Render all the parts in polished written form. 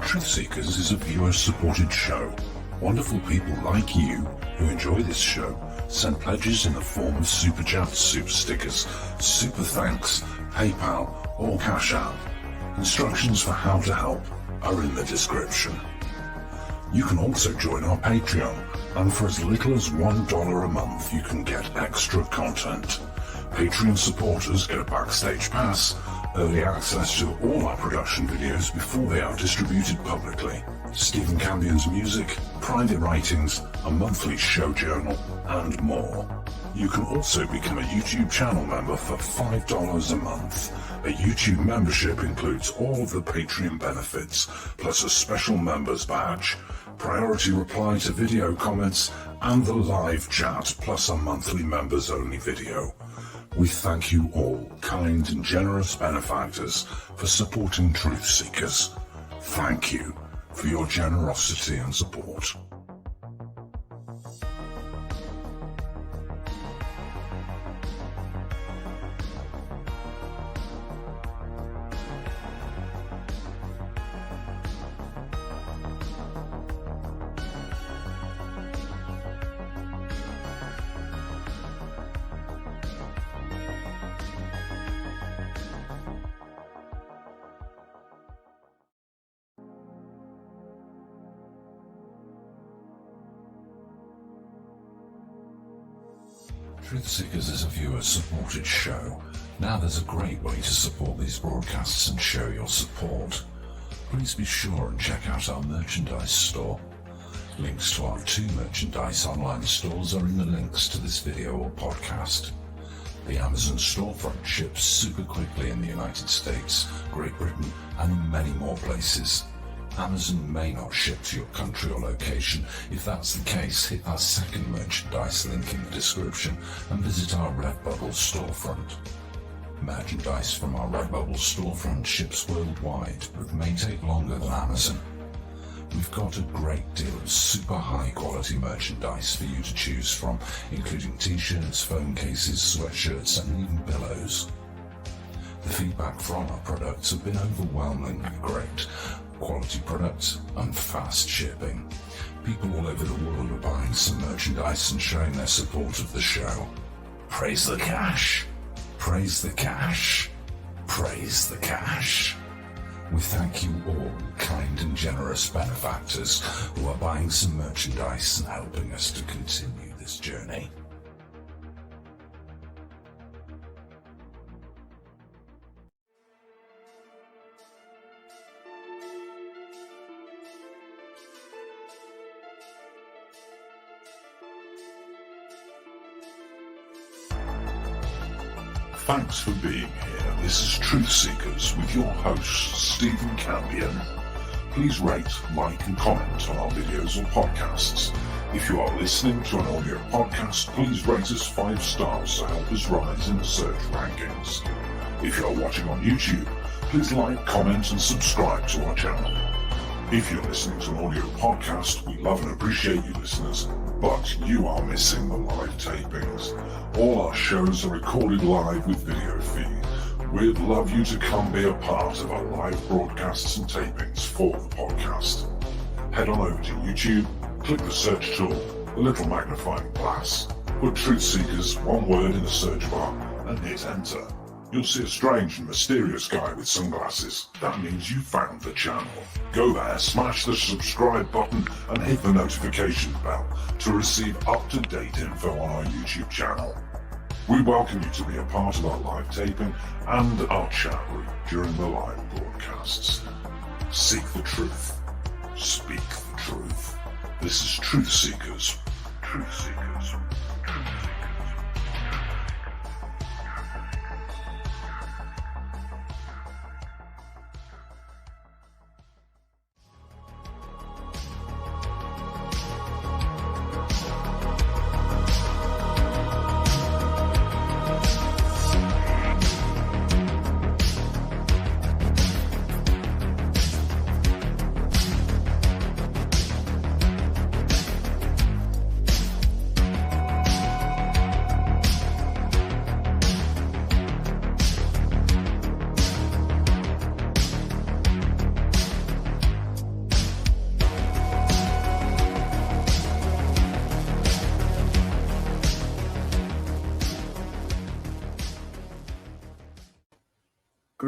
Truthseekers is a viewer-supported show. Wonderful people like you who enjoy this show send pledges in the form of super chats, super stickers, super thanks, PayPal or Cash App. Instructions for how to help are in the description. You can also join our Patreon, and for as little as $1 a month you can get extra content. Patreon supporters get a backstage pass, early access to all our production videos before they are distributed publicly, Stephen Campion's music, private writings, a monthly show journal, and more. You can also become a YouTube channel member for $5 a month. A YouTube membership includes all of the Patreon benefits, plus a special members badge, priority reply to video comments, and the live chat, plus a monthly members-only video. We thank you all, kind and generous benefactors, for supporting Truthseekers. Thank you for your generosity and support. Truthseekers is a viewer-supported show. Now there's a great way to support these broadcasts and show your support. Please be sure and check out our merchandise store. Links to our 2 merchandise online stores are in the links to this video or podcast. The Amazon storefront ships super quickly in the United States, Great Britain, and many more places. Amazon may not ship to your country or location. If that's the case, hit our second merchandise link in the description and visit our Redbubble storefront. Merchandise from our Redbubble storefront ships worldwide, but may take longer than Amazon. We've got a great deal of super high quality merchandise for you to choose from, including t-shirts, phone cases, sweatshirts, and even pillows. The feedback from our products have been overwhelmingly great. Quality products and fast shipping. People all over the world are buying some merchandise and showing their support of the show. Praise the cash! Praise the cash! Praise the cash! We thank you all, kind and generous benefactors, who are buying some merchandise and helping us to continue this journey. Thanks for being here. This is Truthseekers with your host, Stephen Campion. Please rate, like and comment on our videos or podcasts. If you are listening to an audio podcast, please rate us 5 stars to help us rise in the search rankings. If you are watching on YouTube, please like, comment and subscribe to our channel. If you're listening to an audio podcast, we love and appreciate you listeners, but you are missing the live tapings. All our shows are recorded live with video feed. We'd love you to come be a part of our live broadcasts and tapings for the podcast. Head on over to YouTube, click the search tool, the little magnifying glass, put Truthseekers, one word in the search bar, and hit enter. You'll see a strange and mysterious guy with sunglasses. That means you found the channel. Go there, smash the subscribe button and hit the notification bell to receive up-to-date info on our YouTube channel. We welcome you to be a part of our live taping and our chat room during the live broadcasts. Seek the truth. Speak the truth. This is Truthseekers. Truthseekers.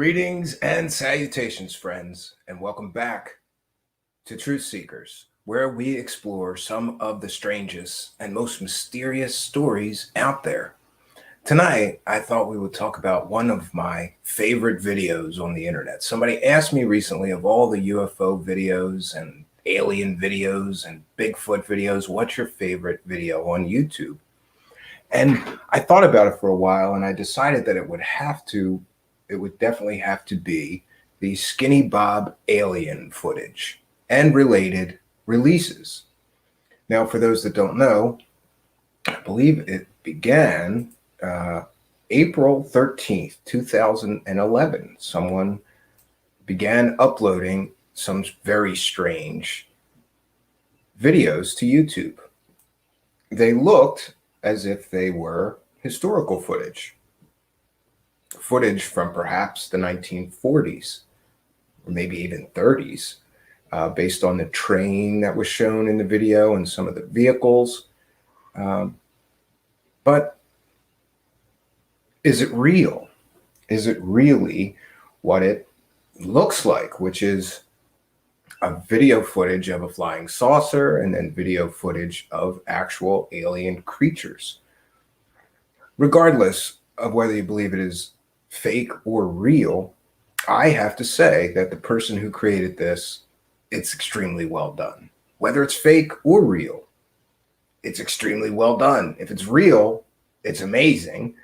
Greetings and salutations, friends, and welcome back to Truthseekers, where we explore some of the strangest and most mysterious stories out there. Tonight, I thought we would talk about one of my favorite videos on the internet. Somebody asked me recently, of all the UFO videos and alien videos and Bigfoot videos, what's your favorite video on YouTube? And I thought about it for a while, and I decided that it would definitely have to be the Skinny Bob alien footage and related releases. Now, for those that don't know, I believe it began April 13th, 2011. Someone began uploading some very strange videos to YouTube. They looked as if they were historical footage from perhaps the 1940s or maybe even 30s, based on the train that was shown in the video and some of the vehicles. But is it real? Is it really what it looks like, which is a video footage of a flying saucer and then video footage of actual alien creatures? Regardless of whether you believe it is fake or real, I have to say that the person who created this, it's extremely well done. Whether it's fake or real, it's extremely well done. If it's real, it's amazing.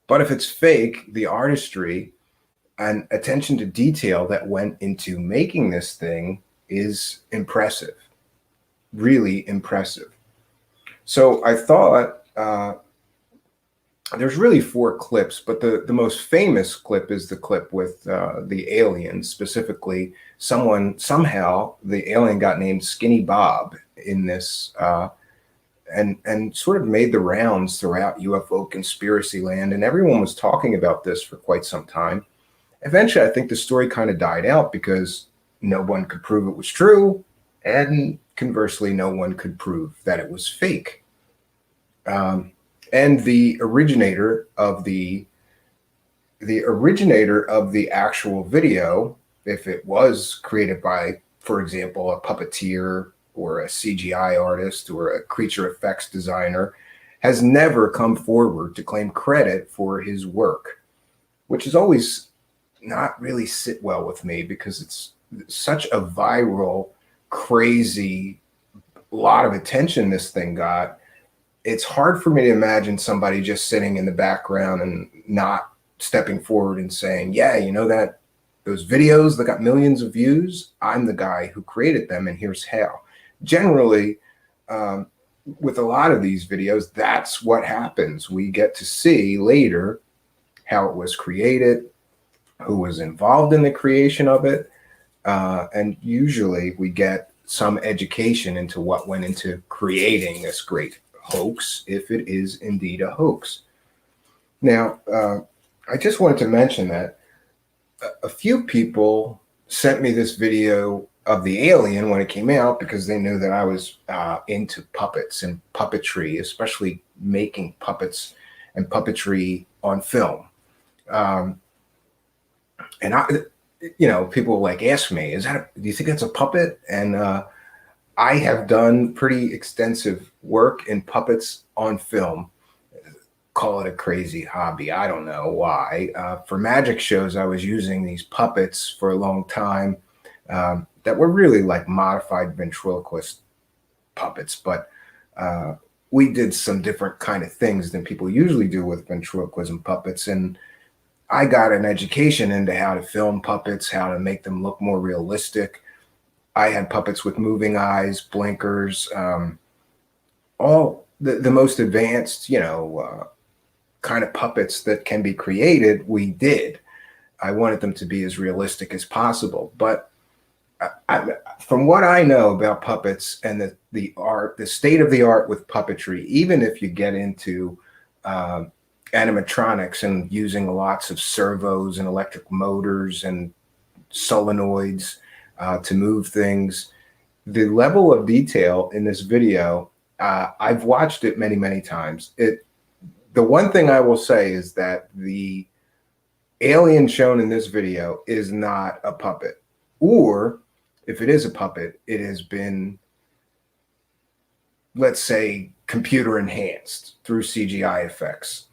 But if it's fake, the artistry and attention to detail that went into making this thing is impressive, really impressive. So I thought there's really 4 clips, but the most famous clip is the clip with the alien, specifically somehow the alien got named Skinny Bob in this, and sort of made the rounds throughout UFO conspiracy land, and everyone was talking about this for quite some time. Eventually, I think the story kind of died out because no one could prove it was true, and conversely, no one could prove that it was fake. And the originator of the actual video, if it was created by, for example, a puppeteer or a CGI artist or a creature effects designer, has never come forward to claim credit for his work, which has always not really sit well with me because it's such a viral, crazy, lot of attention this thing got. It's hard for me to imagine somebody just sitting in the background and not stepping forward and saying, yeah, you know that those videos that got millions of views, I'm the guy who created them and here's how. Generally, with a lot of these videos, that's what happens. We get to see later how it was created, who was involved in the creation of it, and usually we get some education into what went into creating this great hoax, if it is indeed a hoax. Now, I just wanted to mention that a few people sent me this video of the alien when it came out because they knew that I was into puppets and puppetry, especially making puppets and puppetry on film. And people like ask me, do you think that's a puppet? And I have done pretty extensive work in puppets on film. Call it a crazy hobby. I don't know why. For magic shows, I was using these puppets for a long time that were really like modified ventriloquist puppets. But we did some different kind of things than people usually do with ventriloquism puppets. And I got an education into how to film puppets, how to make them look more realistic. I had puppets with moving eyes, blinkers, all the most advanced, kind of puppets that can be created, we did. I wanted them to be as realistic as possible. But from what I know about puppets and the art, the state of the art with puppetry, even if you get into animatronics and using lots of servos and electric motors and solenoids to move things, the level of detail in this video, I've watched it many, many times. The one thing I will say is that the alien shown in this video is not a puppet, or if it is a puppet, it has been, let's say, computer enhanced through CGI effects.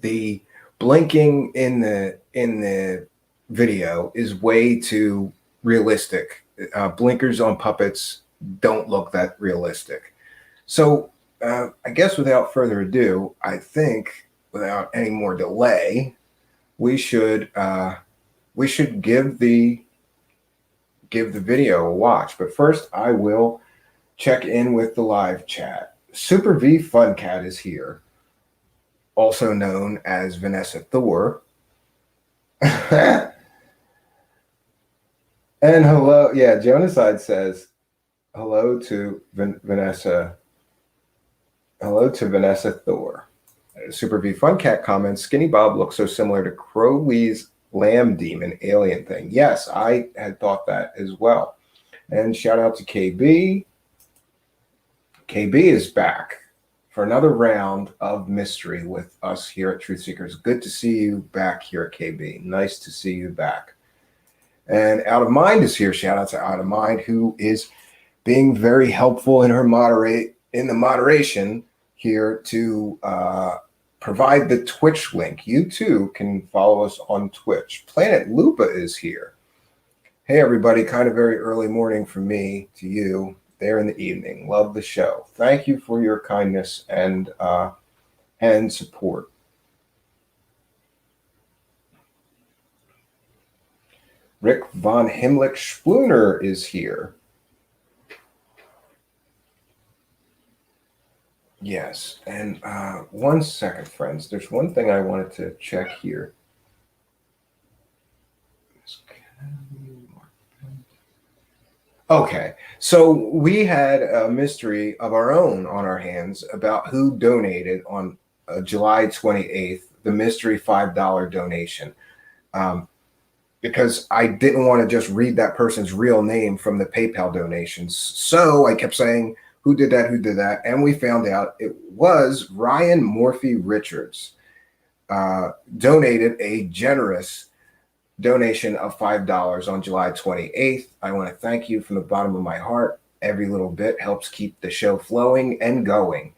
The blinking in the video is way too realistic. Blinkers on puppets don't look that realistic. So I guess without further ado, I think without any more delay, we should give the video a watch. But first, I will check in with the live chat. Super V Funcat is here, also known as Vanessa Thor. And hello, yeah, Jonaside says hello to Vanessa. Hello to Vanessa Thor. Super V Funcat comments, Skinny Bob looks so similar to Crowley's Lamb Demon alien thing. Yes, I had thought that as well. And shout out to KB. KB is back for another round of mystery with us here at Truthseekers. Good to see you back here at KB. Nice to see you back. And Out of Mind is here. Shout out to Out of Mind, who is being very helpful in her moderation here to provide the Twitch link. You too can follow us on Twitch. Planet Lupa is here. Hey everybody, kind of very early morning from me to you there in the evening. Love the show. Thank you for your kindness and support. Rick von Himmlich Spooner is here. Yes, and 1 second, friends. There's one thing I wanted to check here. Okay, so we had a mystery of our own on our hands about who donated on July 28th, the mystery $5 donation. Because I didn't want to just read that person's real name from the PayPal donations. So I kept saying, who did that? Who did that? And we found out it was Ryan Morphy Richards. Donated a generous donation of $5 on July 28th. I want to thank you from the bottom of my heart. Every little bit helps keep the show flowing and going.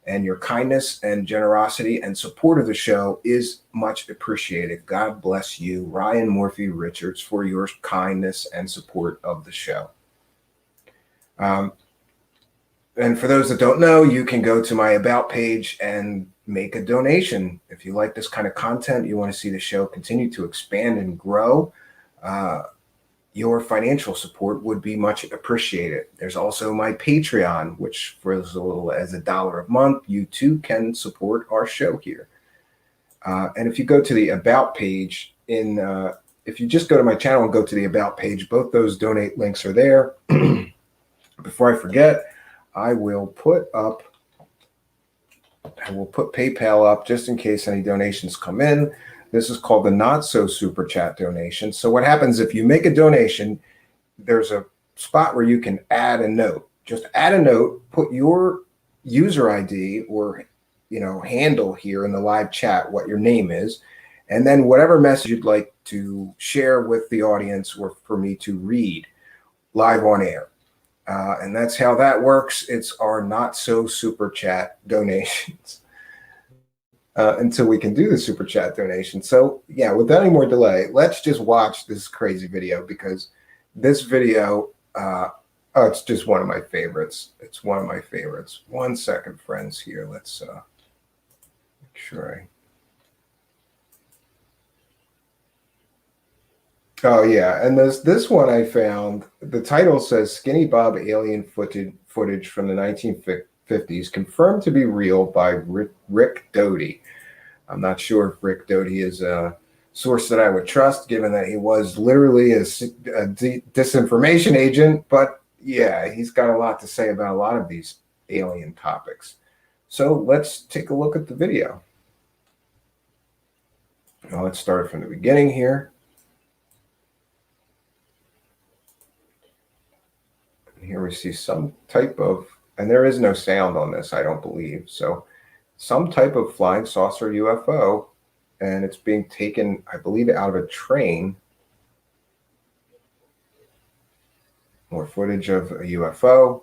And your kindness and generosity and support of the show is much appreciated. God bless you, Ryan Morphy Richards, for your kindness and support of the show. And for those that don't know, you can go to my About page and make a donation. If you like this kind of content, you want to see the show continue to expand and grow, your financial support would be much appreciated. There's also my Patreon, which for as little as $1 a month, you too can support our show here. And if you go to the About page, if you just go to my channel and go to the About page, both those donate links are there. Before I forget, I will put PayPal up just in case any donations come in. This is called the Not So Super Chat donation. So what happens if you make a donation, there's a spot where you can add a note. Just add a note, put your user ID or handle here in the live chat, what your name is, and then whatever message you'd like to share with the audience or for me to read live on air. And that's how that works. It's our Not So Super Chat donations. Until we can do the super chat donation. So yeah, without any more delay, let's just watch this crazy video, because this video, it's just one of my favorites. It's one of my favorites. 1 second, friends, here. Let's make sure Oh yeah, and this one I found, the title says Skinny Bob alien footage from the 1950s confirmed to be real by Rick Doty. I'm not sure if Rick Doty is a source that I would trust, given that he was literally a disinformation agent, but yeah, he's got a lot to say about a lot of these alien topics. So let's take a look at the video. Now let's start from the beginning here. Here we see some type of, and there is no sound on this, I don't believe. So some type of flying saucer UFO. and it's being taken, I believe, out of a train. More footage of a UFO.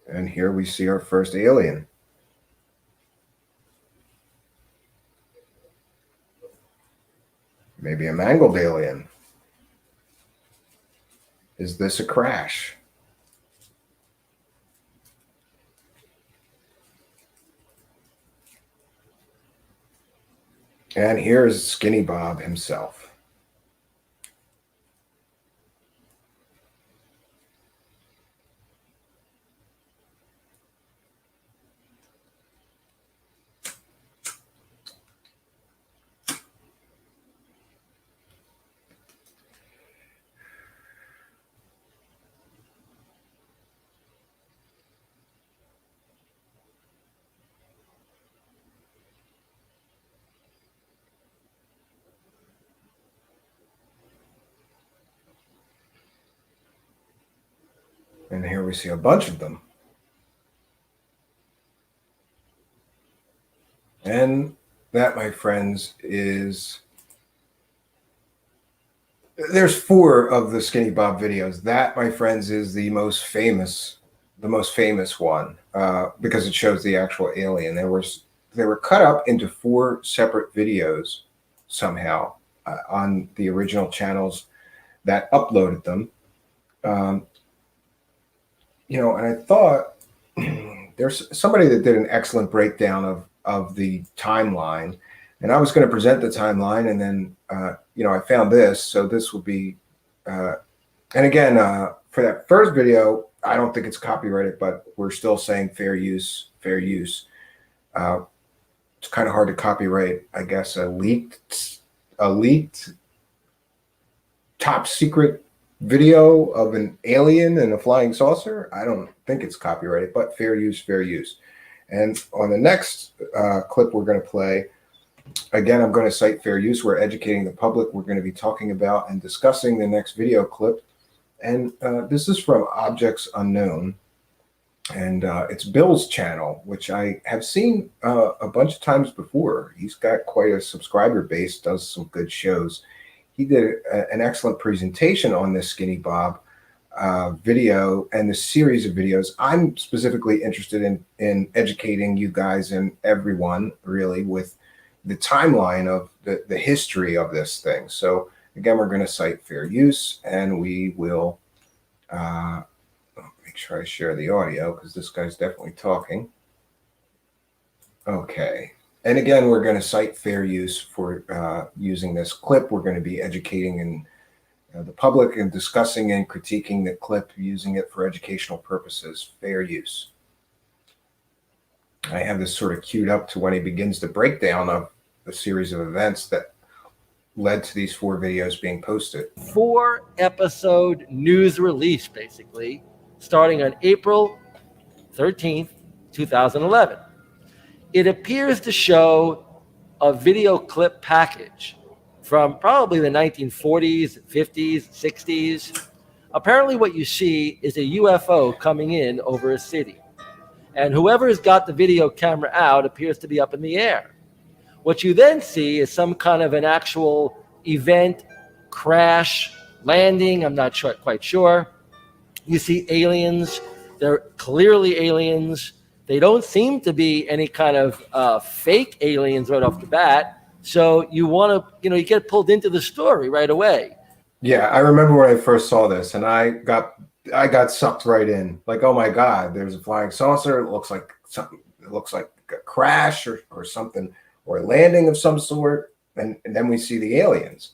And here we see our first alien. Maybe a mangled alien. Is this a crash? And here's Skinny Bob himself. And here we see a bunch of them. And that, my friends, is... There's 4 of the Skinny Bob videos. That, my friends, is the most famous one, because it shows the actual alien. They were cut up into 4 separate videos somehow on the original channels that uploaded them. You know, and I thought there's somebody that did an excellent breakdown of the timeline, and I was going to present the timeline, and then you know, I found this, so this will be and again, for that first video, I don't think it's copyrighted, but we're still saying fair use. It's kind of hard to copyright, I guess, a leaked top secret video of an alien and a flying saucer. I don't think it's copyrighted, but fair use. And on the next clip we're going to play, again, I'm going to cite fair use. We're educating the public. We're going to be talking about and discussing the next video clip. And this is from Objects Unknown. And it's Bill's channel, which I have seen a bunch of times before. He's got quite a subscriber base, does some good shows. He did an excellent presentation on this Skinny Bob video and the series of videos. I'm specifically interested in educating you guys and everyone, really, with the timeline of the history of this thing. So again, we're going to cite fair use, and we will make sure I share the audio, because this guy's definitely talking. Okay. And again, we're going to cite fair use for using this clip. We're going to be educating the public and discussing and critiquing the clip, using it for educational purposes. Fair use. I have this sort of queued up to when he begins the breakdown of the series of events that led to these 4 videos being posted. 4-episode news release, basically, starting on April 13th, 2011. It appears to show a video clip package from probably the 1940s, 50s, 60s. Apparently what you see is a UFO coming in over a city. And whoever's got the video camera out appears to be up in the air. What you then see is some kind of an actual event, crash, landing, I'm not quite sure. You see aliens. They're clearly aliens. They don't seem to be any kind of fake aliens right off the bat. So you want to, you get pulled into the story right away. Yeah, I remember when I first saw this, and I got sucked right in. Like, oh my God, there's a flying saucer. It looks like something. It looks like a crash or something, or a landing of some sort. And then we see the aliens.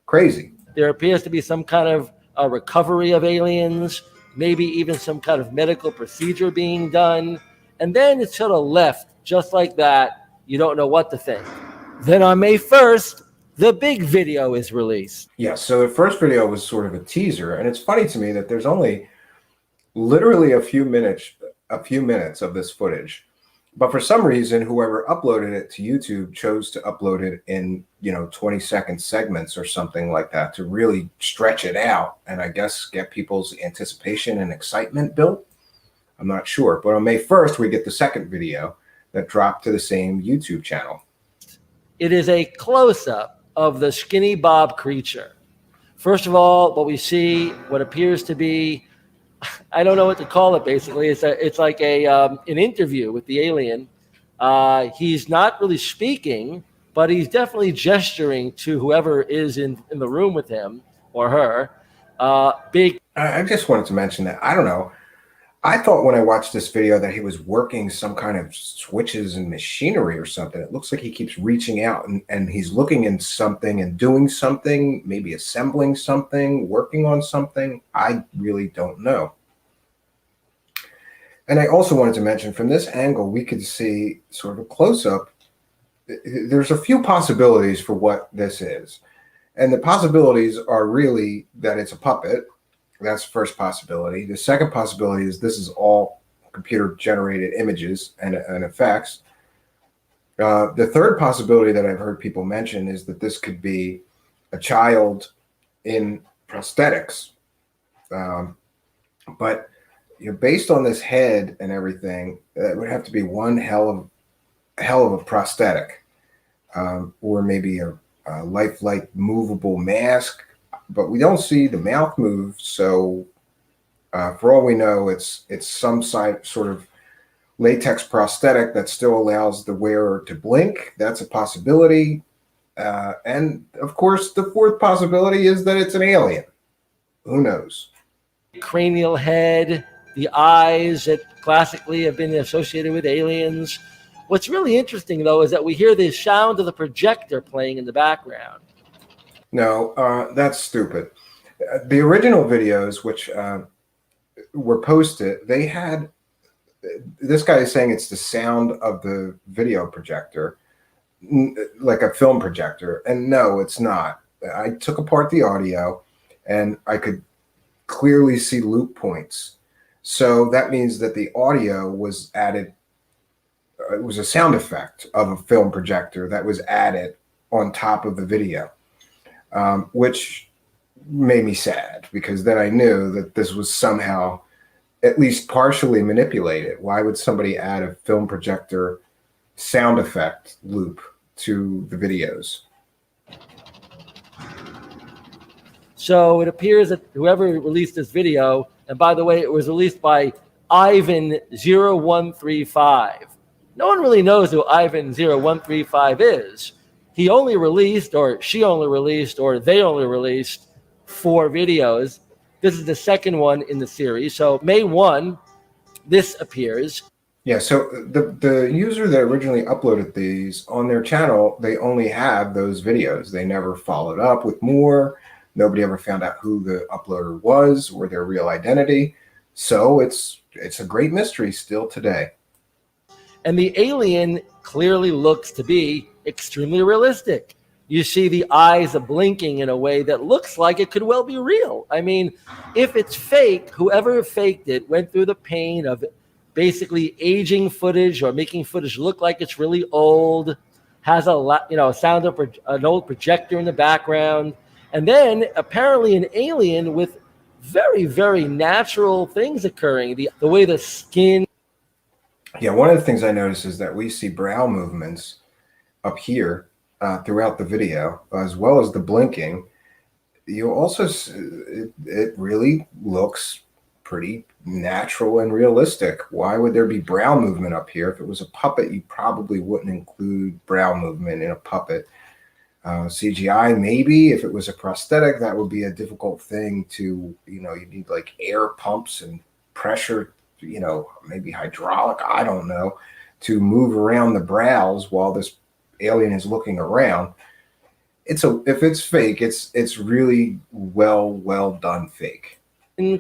Crazy. There appears to be some kind of a recovery of aliens, maybe even some kind of medical procedure being done. And then it's sort of left just like that. You don't know what to think. Then on May 1st, the big video is released. Yeah, so the first video was sort of a teaser. And it's funny to me that there's only literally a few minutes of this footage. But for some reason, whoever uploaded it to YouTube chose to upload it in, 20-second segments or something like that to really stretch it out and I guess get people's anticipation and excitement built. I'm not sure. But on May 1st, we get the second video. that dropped to the same YouTube channel. It is a close-up of the Skinny Bob creature. First of all, what we see, what appears to be, I don't know what to call it. Basically, it's like an interview with the alien. He's not really speaking, but he's definitely gesturing to whoever is in the room with him or her. I just wanted to mention that, I don't know, I thought when I watched this video that he was working some kind of switches and machinery or something. It looks like he keeps reaching out and he's looking in something and doing something, maybe assembling something, working on something. I really don't know. And I also wanted to mention, from this angle, we could see sort of a close-up. There's a few possibilities for what this is. And the possibilities are really that it's a puppet. That's the first possibility. The second possibility is this is all computer-generated images and effects. The third possibility that I've heard people mention is that this could be a child in prosthetics. But based on this head and everything, it would have to be one hell of a prosthetic, or maybe a lifelike movable mask. But we don't see the mouth move, so for all we know, it's some sort of latex prosthetic that still allows the wearer to blink. That's a possibility. And of course, the fourth possibility is that it's an alien. Who knows? Cranial head, the eyes that classically have been associated with aliens. What's really interesting, though, is that we hear the sound of the projector playing in the background. No, that's stupid. The original videos, which were posted, they had, this guy is saying it's the sound of the video projector, like a film projector. And no, it's not. I took apart the audio and I could clearly see loop points. So that means that the audio was added. It was a sound effect of a film projector that was added on top of the video. Which made me sad, because then I knew that this was somehow at least partially manipulated. Why would somebody add a film projector sound effect loop to the videos? So it appears that whoever released this video, and by the way, it was released by Ivan0135. No one really knows who Ivan0135 is. He only released, or she only released, or they only released 4 videos. This is the second one in the series. So May 1, this appears. Yeah, so the user that originally uploaded these on their channel, they only have those videos. They never followed up with more. Nobody ever found out who the uploader was or their real identity. So it's a great mystery still today. And the alien clearly looks to be extremely realistic. You see the eyes are blinking in a way that looks like it could well be real. I mean, if it's fake, whoever faked it went through the pain of basically aging footage or making footage look like it's really old, has a sound of an old projector in the background, and then apparently an alien with very, very natural things occurring. The way the skin. Yeah, one of the things I noticed is that we see brow movements up here throughout the video, as well as the blinking. You also, it really looks pretty natural and realistic. Why would there be brow movement up here? If it was a puppet, you probably wouldn't include brow movement in a puppet. CGI, maybe. If it was a prosthetic, that would be a difficult thing to, you need like air pumps and pressure, maybe hydraulic, I don't know, to move around the brows while this alien is looking around. If it's fake, it's really well done fake.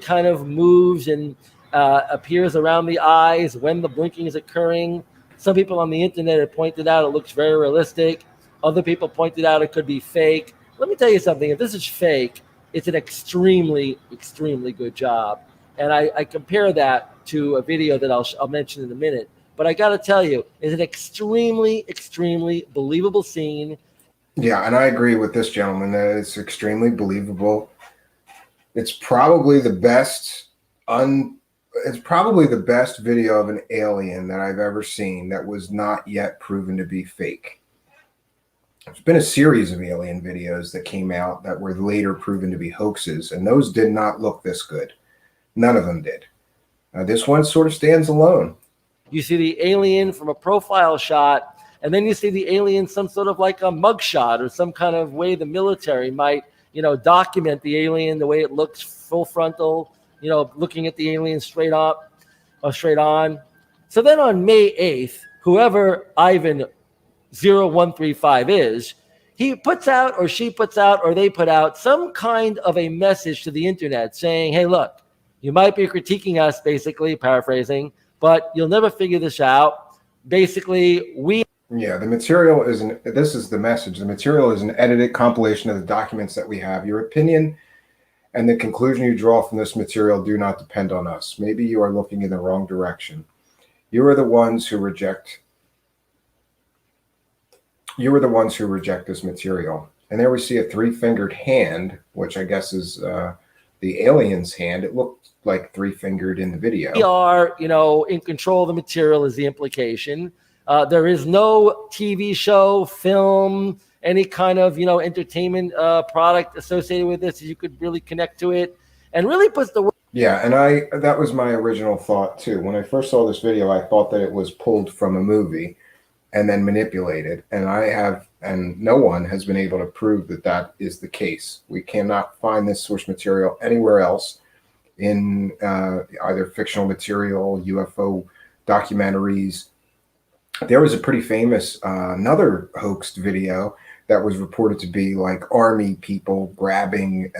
Kind of moves and appears around the eyes when the blinking is occurring. Some people on the internet have pointed out it looks very realistic. Other people pointed out it could be fake. Let me tell you something. If this is fake, it's an extremely, extremely good job. And I compare that to a video that I'll mention in a minute. But I got to tell you, it's an extremely, extremely believable scene. Yeah, and I agree with this gentleman that it's extremely believable. It's probably the best It's probably the best video of an alien that I've ever seen that was not yet proven to be fake. There's been a series of alien videos that came out that were later proven to be hoaxes, and those did not look this good. None of them did. This one sort of stands alone. You see the alien from a profile shot, and then you see the alien some sort of like a mugshot or some kind of way the military might, document the alien, the way it looks full frontal, looking at the alien straight up or straight on. So then on May 8th, whoever Ivan 0135 is, he puts out or she puts out or they put out some kind of a message to the internet saying, hey, look, you might be critiquing us, basically, paraphrasing, but you'll never figure this out. Basically, Yeah, the material isn't, this is the message. The material is an edited compilation of the documents that we have. Your opinion and the conclusion you draw from this material do not depend on us. Maybe you are looking in the wrong direction. You are the ones who reject this material. And there we see a three-fingered hand, which I guess is the alien's hand. It looked like three-fingered in the video. We are, in control of the material is the implication. There is no TV show, film, any kind of, entertainment product associated with this. You could really connect to it and really puts the... Yeah, and that was my original thought too. When I first saw this video, I thought that it was pulled from a movie and then manipulated. And no one has been able to prove that that is the case. We cannot find this source material anywhere else in either fictional material, UFO documentaries. There was a pretty famous another hoaxed video that was reported to be like army people grabbing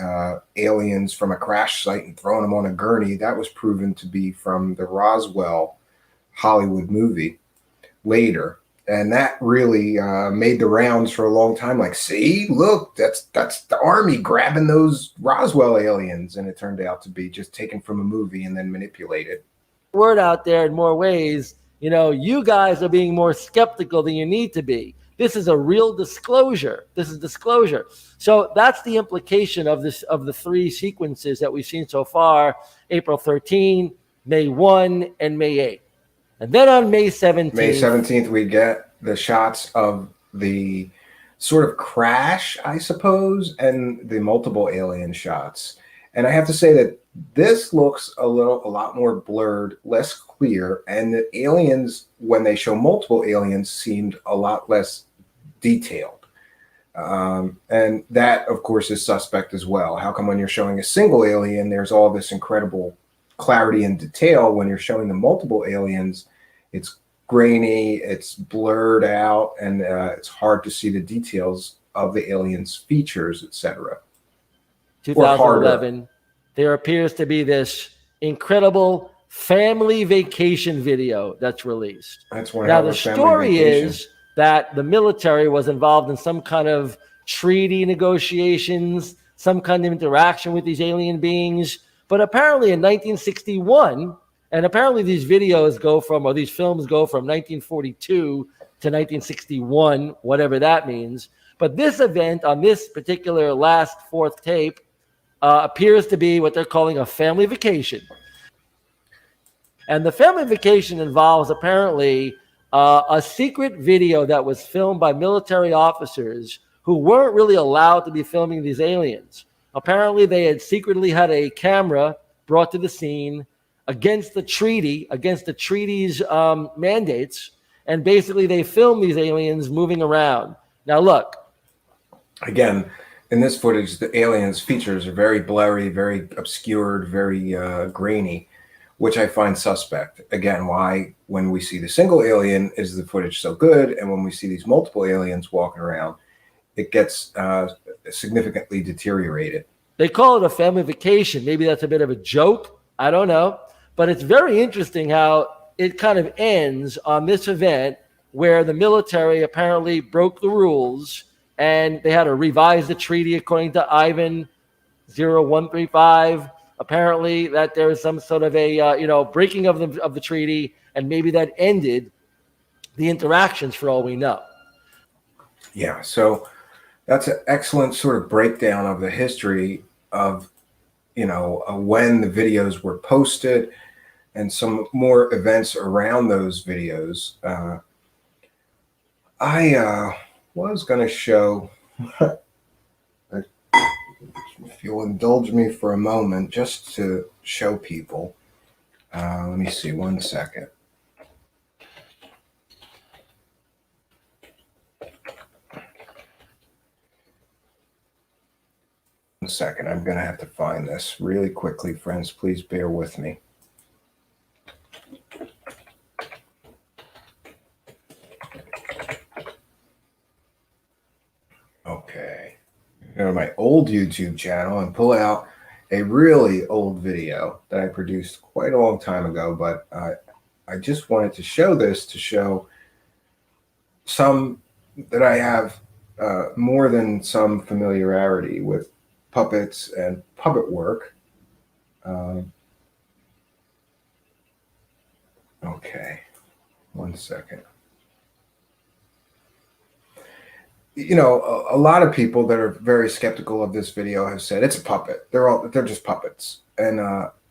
aliens from a crash site and throwing them on a gurney. That was proven to be from the Roswell Hollywood movie later. And that really made the rounds for a long time. Like, see, look, that's the army grabbing those Roswell aliens. And it turned out to be just taken from a movie and then manipulated. Word out there in more ways. You guys are being more skeptical than you need to be. This is a real disclosure. This is disclosure. So that's the implication of this, of the three sequences that we've seen so far: April 13, May 1, and May 8. And then on May 17th, we get the shots of the sort of crash, I suppose, and the multiple alien shots. And I have to say that this looks a lot more blurred, less clear, and the aliens, when they show multiple aliens, seemed a lot less detailed. And that, of course, is suspect as well. How come when you're showing a single alien, there's all this incredible clarity and detail? When you're showing the multiple aliens, it's grainy, it's blurred out, and it's hard to see the details of the aliens' features, etc. 2011, there appears to be this incredible family vacation video that's released. That's one. Now, the story is that the military was involved in some kind of treaty negotiations, some kind of interaction with these alien beings. But apparently in 1961, and apparently these videos go from, or these films go from 1942 to 1961, whatever that means. But this event on this particular last fourth tape appears to be what they're calling a family vacation. And the family vacation involves apparently a secret video that was filmed by military officers who weren't really allowed to be filming these aliens. Apparently they had secretly had a camera brought to the scene against the treaty's mandates, and basically they filmed these aliens moving around. Now look. Again, in this footage, the aliens' features are very blurry, very obscured, very grainy, which I find suspect. Again, why, when we see the single alien, is the footage so good, and when we see these multiple aliens walking around, it gets significantly deteriorated. They call it a family vacation. Maybe that's a bit of a joke. I don't know. But it's very interesting how it kind of ends on this event where the military apparently broke the rules and they had to revise the treaty according to Ivan 0135. Apparently that there is some sort of a breaking of the treaty, and maybe that ended the interactions for all we know. Yeah, so that's an excellent sort of breakdown of the history of when the videos were posted, and some more events around those videos, I was going to show, if you'll indulge me for a moment, just to show people. Let me see, 1 second. Second, I'm going to have to find this really quickly, friends. Please bear with me. Okay, go to my old YouTube channel and pull out a really old video that I produced quite a long time ago, but I just wanted to show this to show some that I have more than some familiarity with puppets and puppet work. Okay, 1 second. You know, a lot of people that are very skeptical of this video have said it's a puppet. They're just puppets, and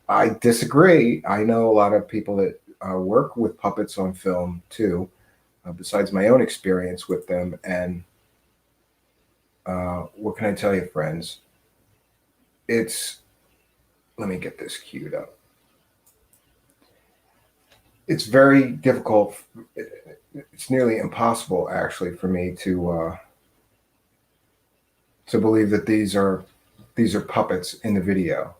I disagree. I know a lot of people that work with puppets on film too, besides my own experience with them. And what can I tell you, friends? Let me get this queued up. It's very difficult. It's nearly impossible, actually, for me to believe that these are puppets in the video.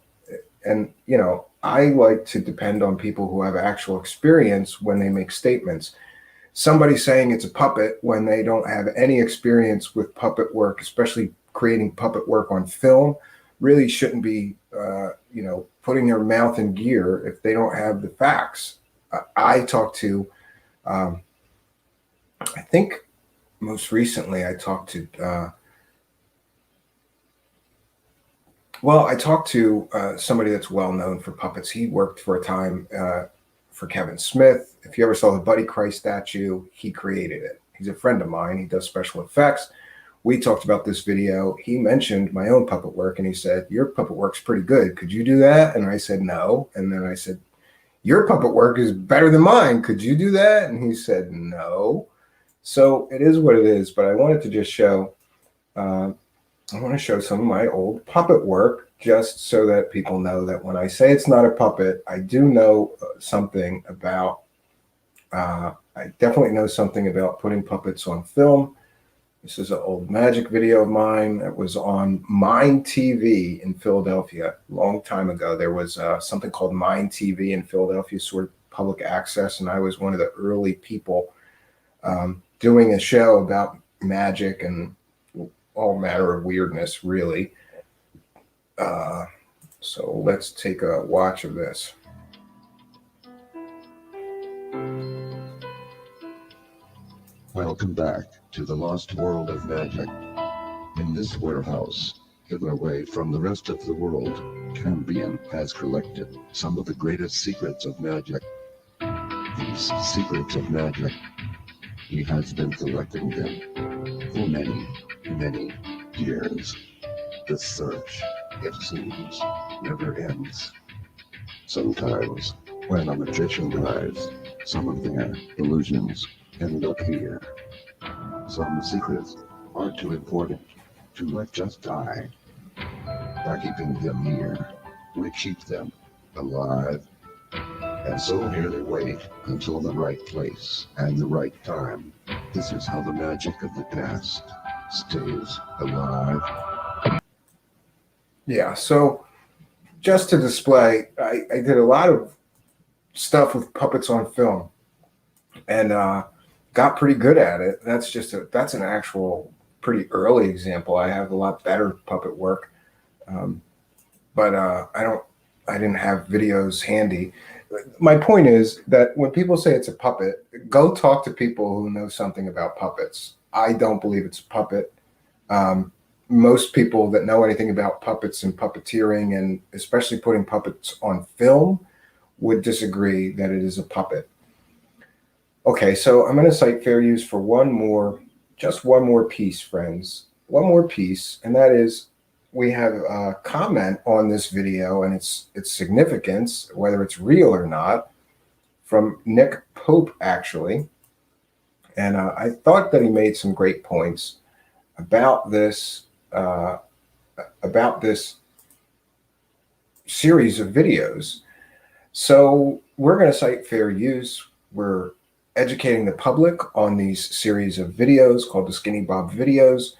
And you know, I like to depend on people who have actual experience when they make statements. Somebody saying it's a puppet when they don't have any experience with puppet work, especially creating puppet work on film, really shouldn't be you know, putting their mouth in gear if they don't have the facts. I talked to I think most recently I talked to somebody that's well known for puppets. He worked for a time for Kevin Smith. If you ever saw the Buddy Christ statue, he created it. He's a friend of mine. He does special effects. We talked about this video. He mentioned my own puppet work, and he said, "Your puppet work's pretty good. Could you do that?" And I said, "No." And then I said, "Your puppet work is better than mine. Could you do that?" And he said, "No." So it is what it is. But I wanted to just show, I want to show some of my old puppet work, just so that people know that when I say it's not a puppet, I do know something about, I definitely know something about putting puppets on film. This is an old magic video of mine that was on Mind TV in Philadelphia a long time ago. There was something called Mind TV in Philadelphia, sort of public access, and I was one of the early people doing a show about magic and all manner of weirdness, really. So let's take a watch of this. Welcome back to the lost world of magic. In this warehouse, hidden away from the rest of the world, Cambion has collected some of the greatest secrets of magic. These secrets of magic, he has been collecting them for many, many years. The search, it seems, never ends. Sometimes, when a magician dies, some of their illusions end up here. Some secrets are too important to let just die. By keeping them here, we keep them alive. And so here they wait until the right place and the right time. This is how the magic of the past stays alive. Yeah, so just to display, I did a lot of stuff with puppets on film, and got pretty good at it. That's an actual pretty early example. I have a lot better puppet work, but I didn't have videos handy. My point is that when people say it's a puppet, go talk to people who know something about puppets. I don't believe it's a puppet. Most people that know anything about puppets and puppeteering, and especially putting puppets on film, would disagree that it is a puppet. Okay, so I'm going to cite fair use for just one more piece, friends. One more piece, and that is, we have a comment on this video and its significance, whether it's real or not. from Nick Pope, actually. And I thought that he made some great points about this series of videos. So we're going to cite fair use. We're educating the public on these series of videos called the Skinny Bob videos.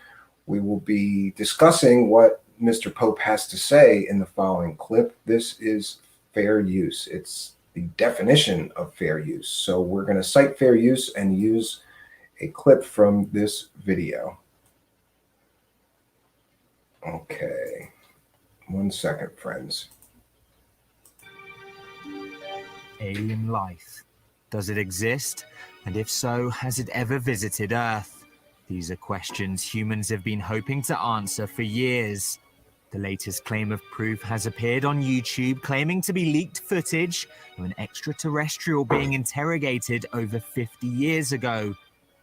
We will be discussing what Mr. Pope has to say in the following clip. This is fair use. It's the definition of fair use. So we're going to cite fair use and use a clip from this video. Okay. 1 second, friends. Alien life. Does it exist? And if so, has it ever visited Earth? These are questions humans have been hoping to answer for years. The latest claim of proof has appeared on YouTube, claiming to be leaked footage of an extraterrestrial being interrogated over 50 years ago.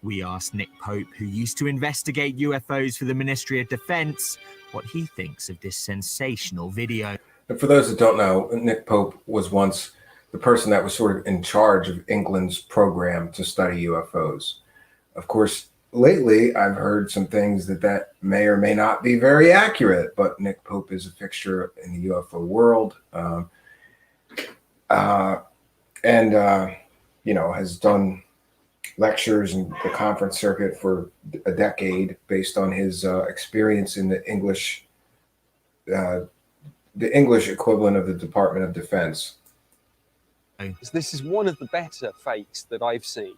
We asked Nick Pope, who used to investigate UFOs for the Ministry of Defense, what he thinks of this sensational video. And for those that don't know, Nick Pope was once the person that was sort of in charge of England's program to study UFOs. Of course, lately I've heard some things that may or may not be very accurate, but Nick Pope is a fixture in the UFO world, has done lectures in the conference circuit for a decade based on his experience in the English equivalent of the Department of Defense. This is one of the better fakes that I've seen.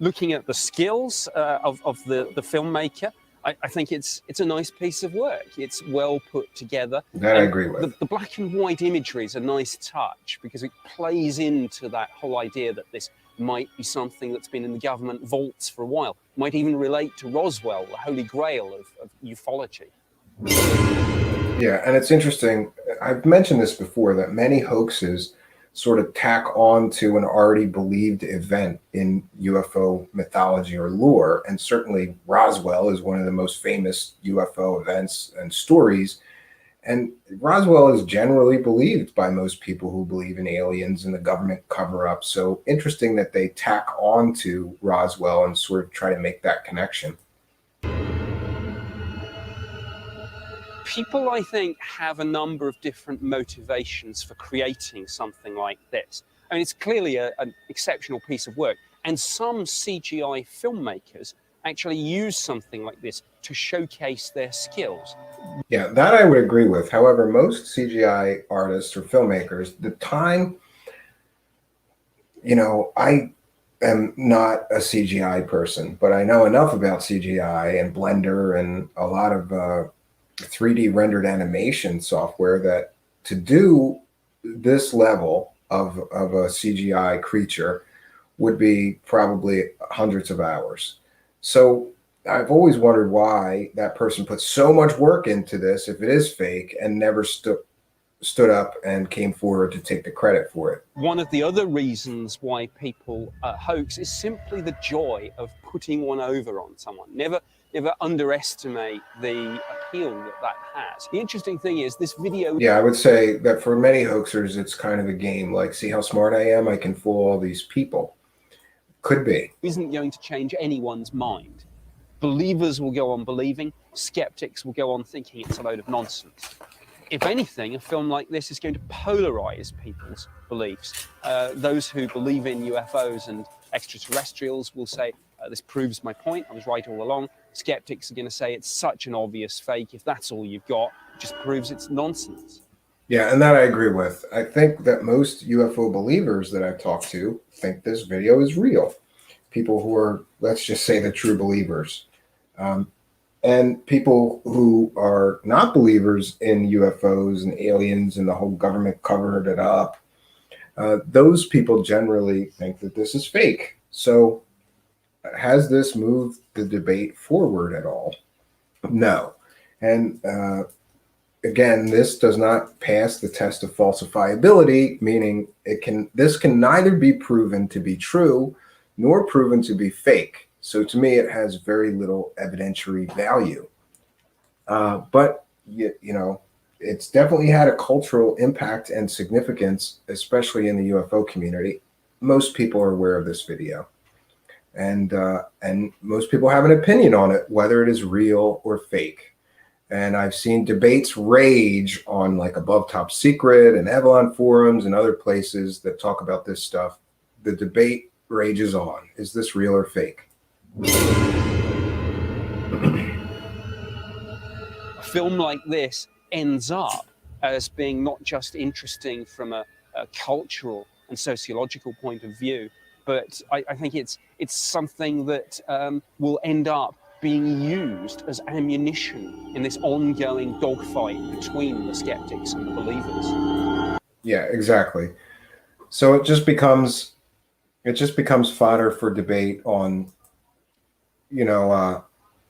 Looking at the skills of the filmmaker, I think it's a nice piece of work. It's well put together. That I agree with. The black and white imagery is a nice touch because it plays into that whole idea that this might be something that's been in the government vaults for a while. Might even relate to Roswell, the holy grail of ufology. Yeah, and it's interesting. I've mentioned this before, that many hoaxes sort of tack on to an already believed event in UFO mythology or lore. And certainly Roswell is one of the most famous UFO events and stories. And Roswell is generally believed by most people who believe in aliens and the government cover-up. So interesting that they tack on to Roswell and sort of try to make that connection. People, I think, have a number of different motivations for creating something like this. I mean, it's clearly an exceptional piece of work. And some CGI filmmakers actually use something like this to showcase their skills. Yeah, that I would agree with. However, most CGI artists or filmmakers, the time, I am not a CGI person, but I know enough about CGI and Blender and a lot of 3D rendered animation software that to do this level of a CGI creature would be probably hundreds of hours. So I've always wondered why that person put so much work into this, if it is fake, and never stood up and came forward to take the credit for it. One of the other reasons why people hoax is simply the joy of putting one over on someone. Never underestimate the appeal that has. The interesting thing is this video... Yeah, I would say that for many hoaxers, it's kind of a game. Like, see how smart I am? I can fool all these people. Could be. Isn't going to change anyone's mind. Believers will go on believing. Skeptics will go on thinking it's a load of nonsense. If anything, a film like this is going to polarize people's beliefs. Those who believe in UFOs and extraterrestrials will say, this proves my point, I was right all along. Skeptics are going to say it's such an obvious fake. If that's all you've got, it just proves it's nonsense. Yeah, and that I agree with. I think that most UFO believers that I've talked to think this video is real. People who are, let's just say, the true believers. And people who are not believers in UFOs and aliens and the whole government covered it up, those people generally think that this is fake. So has this moved the debate forward at all? No. And again, this does not pass the test of falsifiability, meaning this can neither be proven to be true nor proven to be fake. So to me, it has very little evidentiary value. But it's definitely had a cultural impact and significance, especially in the UFO community. most people are aware of this video, and most people have an opinion on it, whether it is real or fake. And I've seen debates rage on like Above Top Secret and Avalon forums and other places that talk about this stuff. The debate rages on. Is this real or fake? A film like this ends up as being not just interesting from a cultural and sociological point of view, but I think it's something that will end up being used as ammunition in this ongoing dogfight between the skeptics and the believers. Yeah, exactly. So it just becomes fodder for debate on, on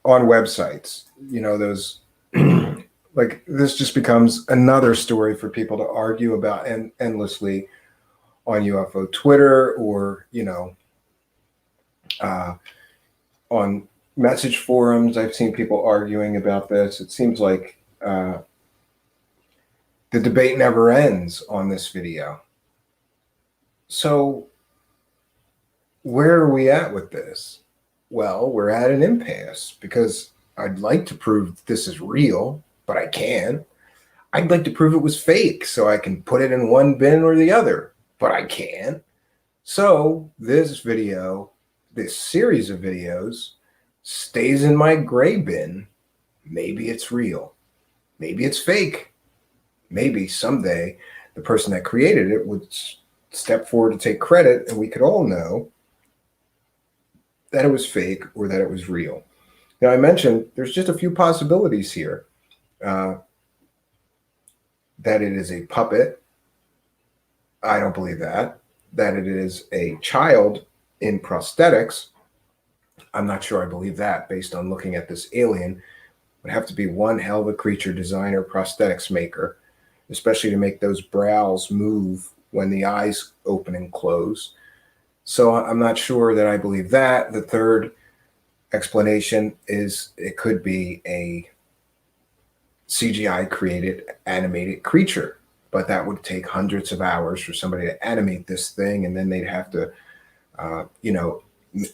websites. Those like this just becomes another story for people to argue about endlessly on UFO Twitter, or on message forums. I've seen people arguing about this. It seems like the debate never ends on this video. So where are we at with this? Well, we're at an impasse, because I'd like to prove this is real, but I can't. I'd like to prove it was fake so I can put it in one bin or the other, but I can't. So this video, this series of videos, stays in my gray bin. Maybe it's real. Maybe it's fake. Maybe someday the person that created it would step forward to take credit, and we could all know that it was fake or that it was real. Now, I mentioned there's just a few possibilities here. That it is a puppet. I don't believe that. That it is a child in prosthetics. I'm not sure I believe that, based on looking at this alien. Would have to be one hell of a creature designer, prosthetics maker, especially to make those brows move when the eyes open and close. So I'm not sure that I believe that. The third explanation is it could be a CGI created animated creature, but that would take hundreds of hours for somebody to animate this thing, and then they'd have to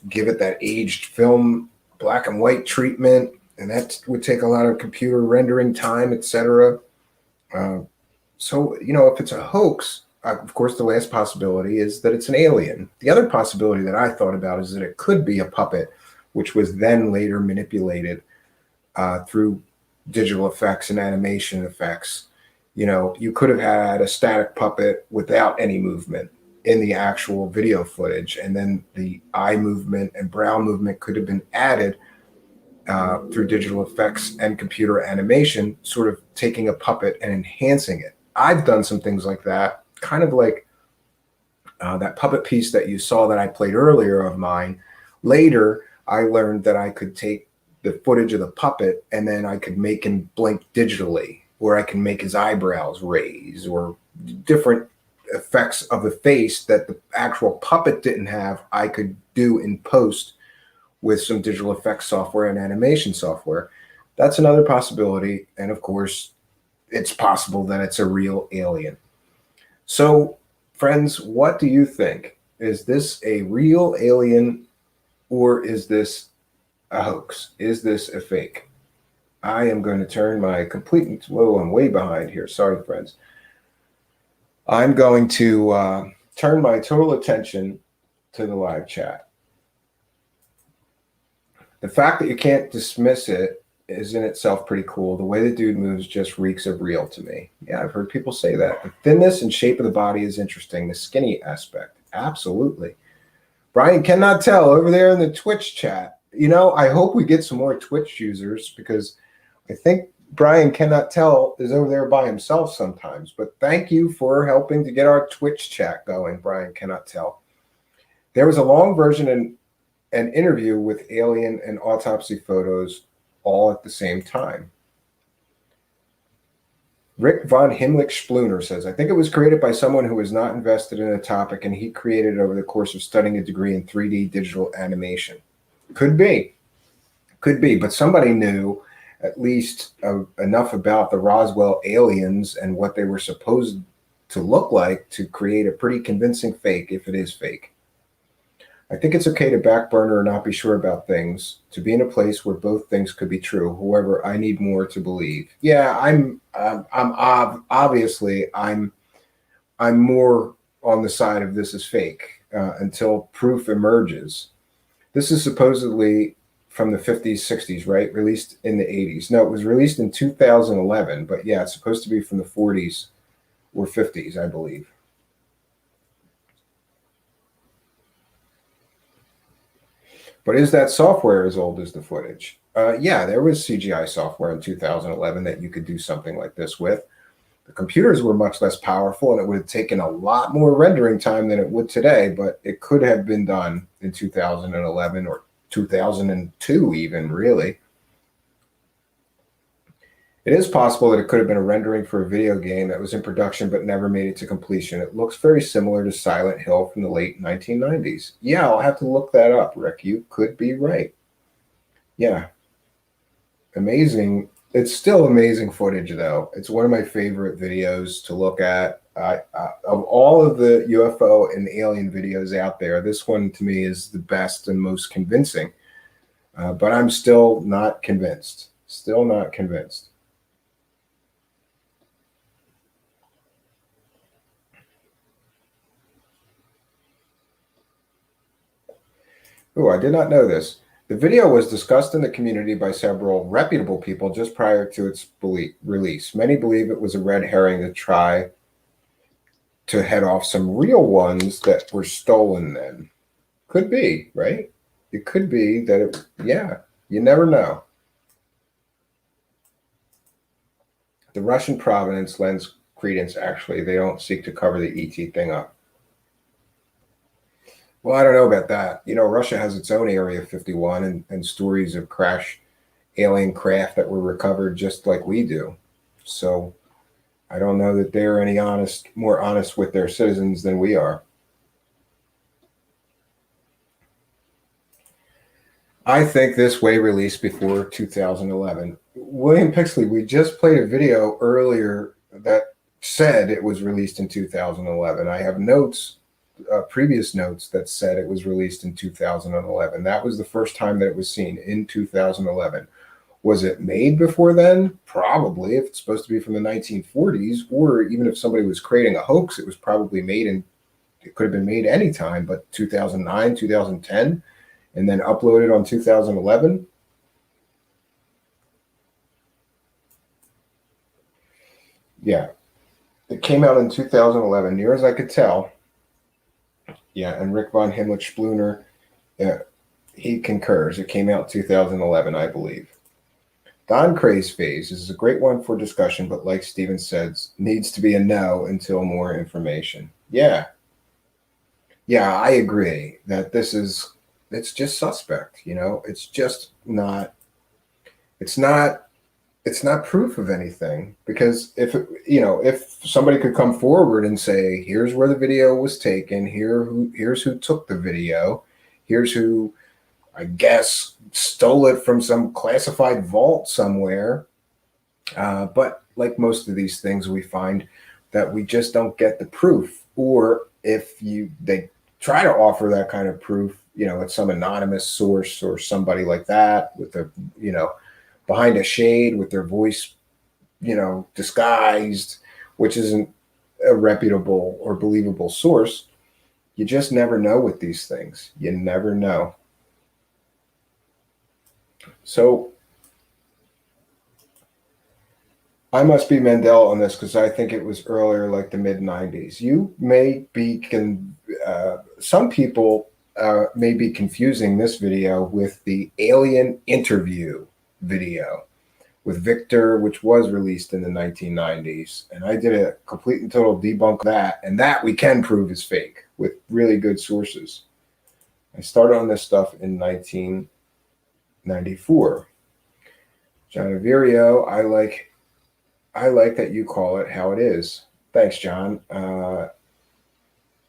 give it that aged film black and white treatment, and that would take a lot of computer rendering time, etc. So if it's a hoax, of course the last possibility is that it's an alien. The other possibility that I thought about is that it could be a puppet, which was then later manipulated through digital effects and animation effects. You could have had a static puppet without any movement in the actual video footage, and then the eye movement and brow movement could have been added through digital effects and computer animation, sort of taking a puppet and enhancing it. I've done some things like that, kind of like that puppet piece that you saw that I played earlier of mine. Later, I learned that I could take the footage of the puppet and then I could make him blink digitally, or I can make his eyebrows raise, or different effects of the face that the actual puppet didn't have, I could do in post with some digital effects software and animation software. That's another possibility. And of course, it's possible that it's a real alien. So, friends, what do you think? Is this a real alien, or is this a hoax? Is this a fake? I am going to turn my complete, whoa, I'm way behind here. Sorry, friends. I'm going to turn my total attention to the live chat. The fact that you can't dismiss it is in itself pretty cool. The way the dude moves just reeks of real to me. Yeah, I've heard people say that. The thinness and shape of the body is interesting. The skinny aspect, absolutely. Brian cannot tell over there in the Twitch chat. I hope we get some more Twitch users, because I think Brian cannot tell is over there by himself sometimes. But thank you for helping to get our Twitch chat going, Brian cannot tell. There was a long version and an interview with alien and autopsy photos all at the same time. Rick von Himmlich-Spluner says, I think it was created by someone who was not invested in a topic, and he created it over the course of studying a degree in 3D digital animation. Could be, but somebody knew at least enough about the Roswell aliens and what they were supposed to look like to create a pretty convincing fake if it is fake. I think it's okay to backburner or not be sure about things, to be in a place where both things could be true. However, I need more to believe. Yeah, obviously I'm more on the side of this is fake until proof emerges. This is supposedly from the 50s, 60s, right? Released in the 80s. No, it was released in 2011, but yeah, it's supposed to be from the 40s or 50s, I believe. But is that software as old as the footage? Yeah, there was CGI software in 2011 that you could do something like this with. The computers were much less powerful, and it would have taken a lot more rendering time than it would today, but it could have been done in 2011 or 2002 even, really. It is possible that it could have been a rendering for a video game that was in production but never made it to completion. It looks very similar to Silent Hill from the late 1990s. Yeah, I'll have to look that up, Rick. You could be right. Yeah. Amazing. It's still amazing footage, though. It's one of my favorite videos to look at. Of all of the UFO and alien videos out there, this one to me is the best and most convincing. But I'm still not convinced. Still not convinced. Oh, I did not know this. The video was discussed in the community by several reputable people just prior to its release. Many believe it was a red herring to try to head off some real ones that were stolen then. Could be, right? It could be that it, yeah, you never know. The Russian provenance lends credence, actually. They don't seek to cover the ET thing up. Well, I don't know about that. You know, Russia has its own Area 51 and stories of crash alien craft that were recovered just like we do. So I don't know that they're any more honest with their citizens than we are. I think this way released before 2011. William Pixley, we just played a video earlier that said it was released in 2011. I have notes, previous notes that said it was released in 2011. That was the first time that it was seen, in 2011. Was it made before then? Probably, if it's supposed to be from the 1940s, or even if somebody was creating a hoax, it was probably made it could have been made anytime, but 2009, 2010, and then uploaded on 2011. Yeah, it came out in 2011, near as I could tell. Yeah, and Rick von Himmlich-Spooner, he concurs. It came out 2011, I believe. Don Craze Phase is a great one for discussion, but like Steven says, needs to be a no until more information. Yeah. Yeah, I agree that it's just suspect, you know? It's just not, it's not proof of anything, because if somebody could come forward and say, here's where the video was taken, here's who took the video, here's who, I guess, stole it from some classified vault somewhere. But like most of these things, we find that we just don't get the proof. Or if they try to offer that kind of proof, it's some anonymous source or somebody like that with a, behind a shade with their voice, disguised, which isn't a reputable or believable source. You just never know with these things. You never know. So I must be Mandel on this, because I think it was earlier, like the mid-90s. You may be, some people may be confusing this video with the alien interview video with Victor, which was released in the 1990s. And I did a complete and total debunk of that. And that we can prove is fake with really good sources. I started on this stuff in 1994. John Averio, I like that you call it how it is. Thanks, John.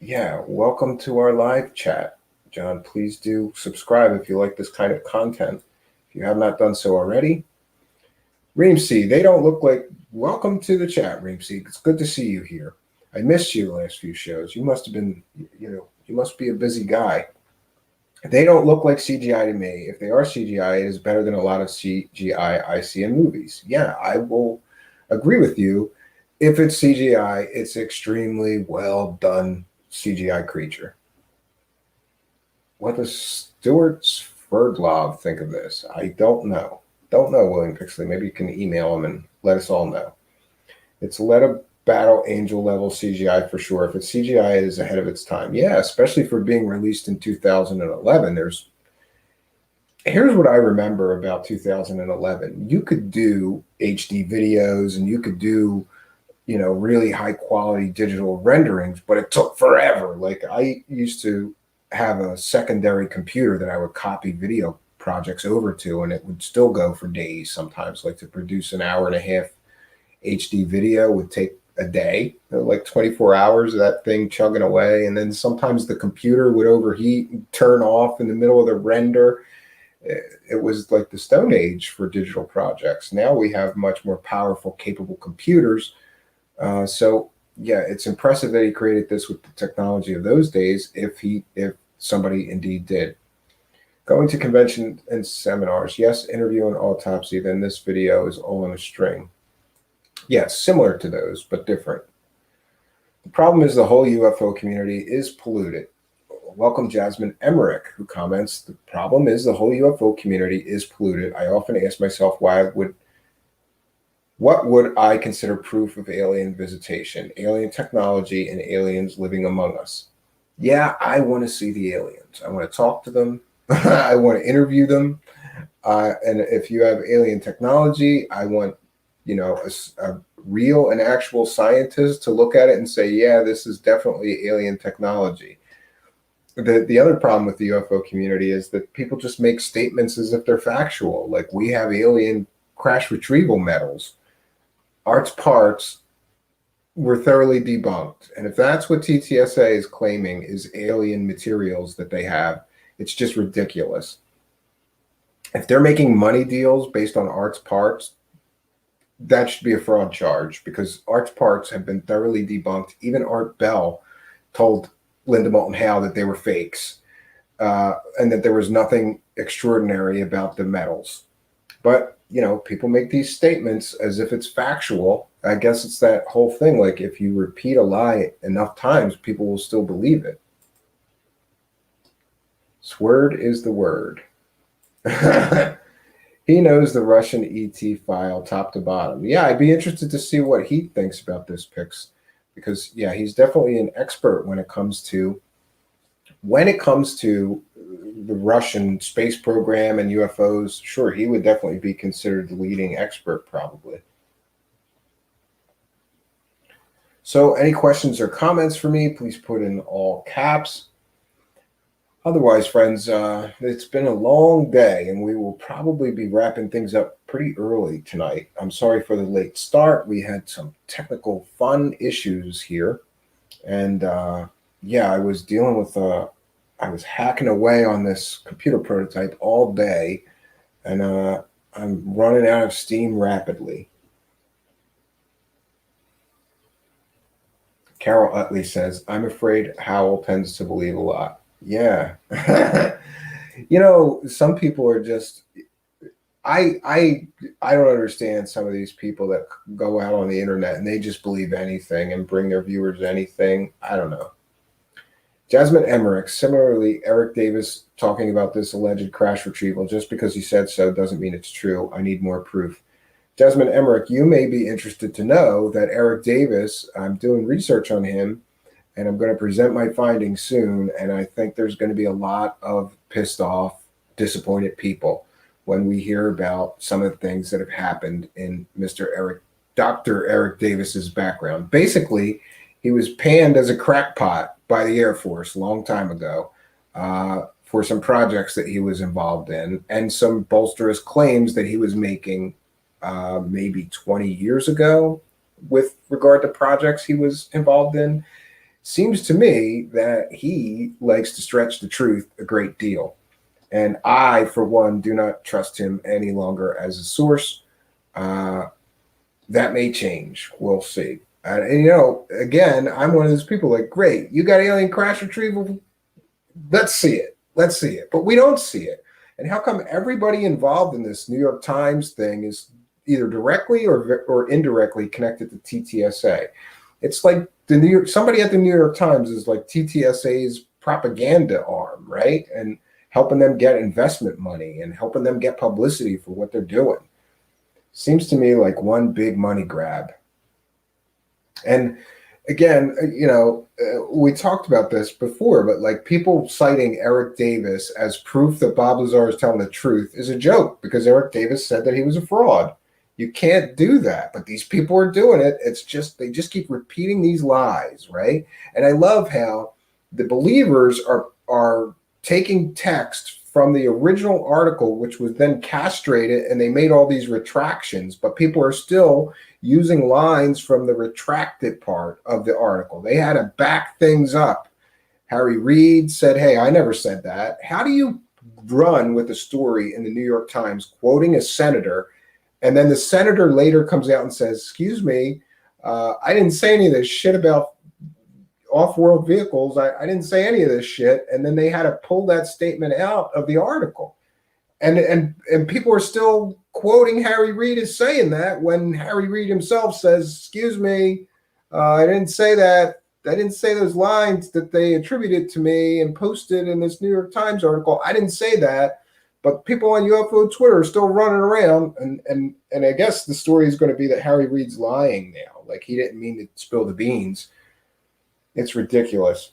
Yeah, welcome to our live chat. John, please do subscribe if you like this kind of content. If you have not done so already. Reemsey, they don't look like, welcome to the chat, Reemsey. It's good to see you here. I missed you the last few shows. You must have been, you must be a busy guy. They don't look like CGI to me. If they are CGI, it is better than a lot of CGI I see in movies. Yeah, I will agree with you. If it's CGI, it's extremely well done CGI creature. What does Stuart Sverdlov think of this? I don't know. Don't know, William Pixley. Maybe you can email him and let us all know. It's Letta Battle Angel level CGI for sure. If it's CGI, it is ahead of its time. Yeah, especially for being released in 2011. Here's what I remember about 2011. You could do HD videos and you could do, really high quality digital renderings, but it took forever. Like I used to have a secondary computer that I would copy video projects over to, and it would still go for days sometimes. Like to produce an hour and a half HD video would take a day, like 24 hours of that thing chugging away. And then sometimes the computer would overheat and turn off in the middle of the render. It was like the Stone Age for digital projects. Now we have much more powerful, capable computers. So yeah, it's impressive that he created this with the technology of those days, if somebody indeed did. Going to convention and seminars. Yes, interview and autopsy. Then this video is all in a string. Yes, similar to those, but different. The problem is the whole UFO community is polluted. Welcome Jasmine Emmerich, who comments, the problem is the whole UFO community is polluted. I often ask myself what would I consider proof of alien visitation, alien technology, and aliens living among us? Yeah, I want to see the aliens. I want to talk to them. I want to interview them. And if you have alien technology, I want, a real and actual scientist to look at it and say, yeah, this is definitely alien technology. The other problem with the UFO community is that people just make statements as if they're factual. Like, we have alien crash retrieval metals. Art's parts were thoroughly debunked. And if that's what TTSA is claiming is alien materials that they have, it's just ridiculous. If they're making money deals based on Art's parts, that should be a fraud charge, because Art's parts have been thoroughly debunked. Even Art Bell told Linda Moulton Howe that they were fakes, and that there was nothing extraordinary about the metals. But, people make these statements as if it's factual. I guess it's that whole thing. Like, if you repeat a lie enough times, people will still believe it. Sword is the word. He knows the Russian ET file top to bottom. Yeah, I'd be interested to see what he thinks about this, Pix, because yeah, he's definitely an expert when it comes to the Russian space program and UFOs. Sure, he would definitely be considered the leading expert, probably. So, any questions or comments for me? Please put in all caps. Otherwise, friends, it's been a long day, and we will probably be wrapping things up pretty early tonight. I'm sorry for the late start. We had some technical fun issues here. And yeah, I was dealing with, I was hacking away on this computer prototype all day, and I'm running out of steam rapidly. Carol Utley says, I'm afraid Howell tends to believe a lot. Yeah. Some people are just, I don't understand some of these people that go out on the internet and they just believe anything and bring their viewers anything. I don't know. Jasmine Emmerich, similarly, Eric Davis talking about this alleged crash retrieval. Just because he said so doesn't mean it's true. I need more proof. Jasmine Emmerich, you may be interested to know that Eric Davis, I'm doing research on him, and I'm going to present my findings soon. And I think there's going to be a lot of pissed off, disappointed people when we hear about some of the things that have happened in Dr. Eric Davis's background. Basically, he was panned as a crackpot by the Air Force a long time ago for some projects that he was involved in, and some bolsterous claims that he was making maybe 20 years ago with regard to projects he was involved in. Seems to me that he likes to stretch the truth a great deal. And I, for one, do not trust him any longer as a source. That may change. We'll see. And you know, again, I'm one of those people like, great, you got alien crash retrieval? Let's see it. Let's see it. But we don't see it. And how come everybody involved in this New York Times thing is either directly or indirectly connected to TTSA? It's like somebody at the New York Times is like TTSA's propaganda arm, right? And helping them get investment money and helping them get publicity for what they're doing. Seems to me like one big money grab. And again, you know, we talked about this before, but like people citing Eric Davis as proof that Bob Lazar is telling the truth is a joke because Eric Davis said that he was a fraud. You can't do that, but these people are doing it. It's just, they just keep repeating these lies, right? And I love how the believers are taking text from the original article, which was then castrated, and they made all these retractions, but people are still using lines from the retracted part of the article. They had to back things up. Harry Reid said, hey, I never said that. How do you run with a story in the New York Times quoting a senator, and then the senator later comes out and says, excuse me, I didn't say any of this shit about off-world vehicles. I didn't say any of this shit. And then they had to pull that statement out of the article. And people are still quoting Harry Reid as saying that when Harry Reid himself says, excuse me, I didn't say that. I didn't say those lines that they attributed to me and posted in this New York Times article. I didn't say that. But people on UFO Twitter are still running around. And I guess the story is going to be that Harry Reid's lying now. Like he didn't mean to spill the beans. It's ridiculous.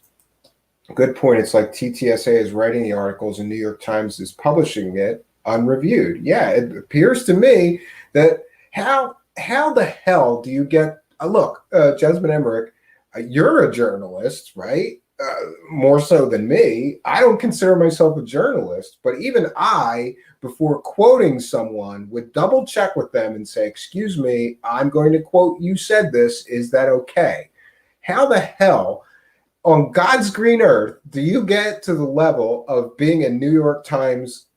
Good point. It's like TTSA is writing the articles and New York Times is publishing it unreviewed. Yeah, it appears to me that how the hell do you get look, Jasmine Emmerich, you're a journalist, right? More so than me. I don't consider myself a journalist, but even I, before quoting someone, would double check with them and say, excuse me, I'm going to quote, you said this, is that okay? How the hell on God's green earth do you get to the level of being a New York Times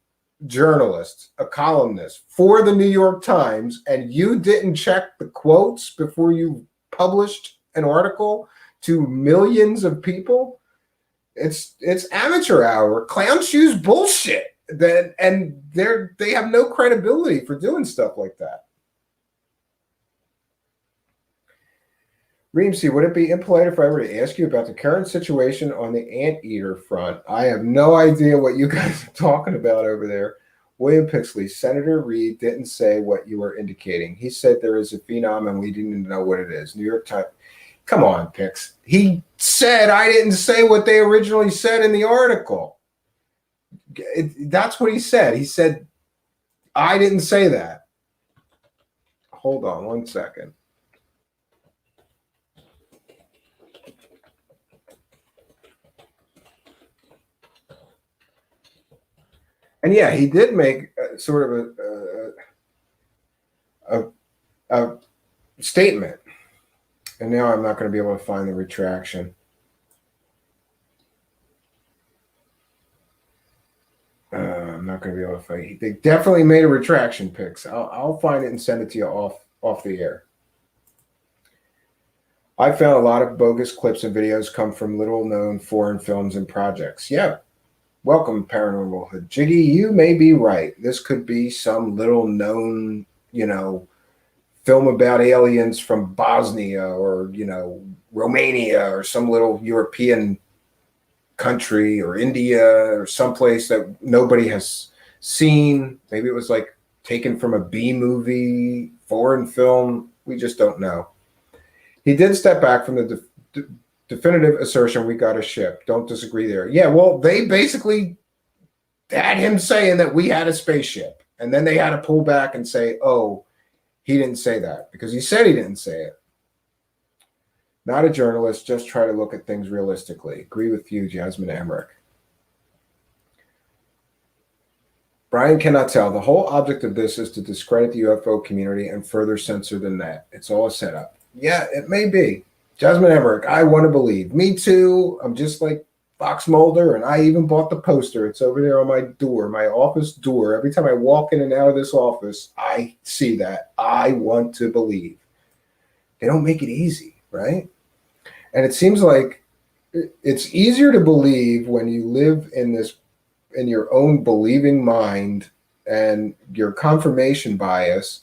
journalist, a columnist for the New York Times, and you didn't check the quotes before you published an article to millions of people? It's amateur hour, clown shoes bullshit. And they have no credibility for doing stuff like that. Reamsey, would it be impolite if I were to ask you about the current situation on the anteater front? I have no idea what you guys are talking about over there. William Pixley, Senator Reid didn't say what you were indicating. He said there is a phenom and we didn't know what it is. New York Times. Come on, Pix. He said I didn't say what they originally said in the article. That's what he said. He said, I didn't say that. Hold on one second. And yeah, he did make sort of a statement. And now I'm not going to be able to find the retraction. I'm not going to be able to find. They definitely made a retraction, Pix. I'll find it and send it to you off the air. I found a lot of bogus clips and videos come from little-known foreign films and projects. Yeah. Welcome, Paranormal Hood. Jiggy, you may be right. This could be some little-known, film about aliens from Bosnia or, Romania or some little European country or India or someplace that nobody has seen. Maybe it was like taken from a B movie, foreign film. We just don't know. He did step back from the definitive assertion, we got a ship. Don't disagree there. Yeah, well, they basically had him saying that we had a spaceship. And then they had to pull back and say, oh, he didn't say that because he said he didn't say it. Not a journalist, just try to look at things realistically. Agree with you, Jasmine Emmerich. Brian cannot tell. The whole object of this is to discredit the UFO community and further censor the net. It's all a setup. Yeah, it may be. Jasmine Emmerich, I want to believe. Me too. I'm just like Fox Mulder, and I even bought the poster. It's over there on my door, my office door. Every time I walk in and out of this office, I see that. I want to believe. They don't make it easy, right? And it seems like it's easier to believe when you live in your own believing mind and your confirmation bias.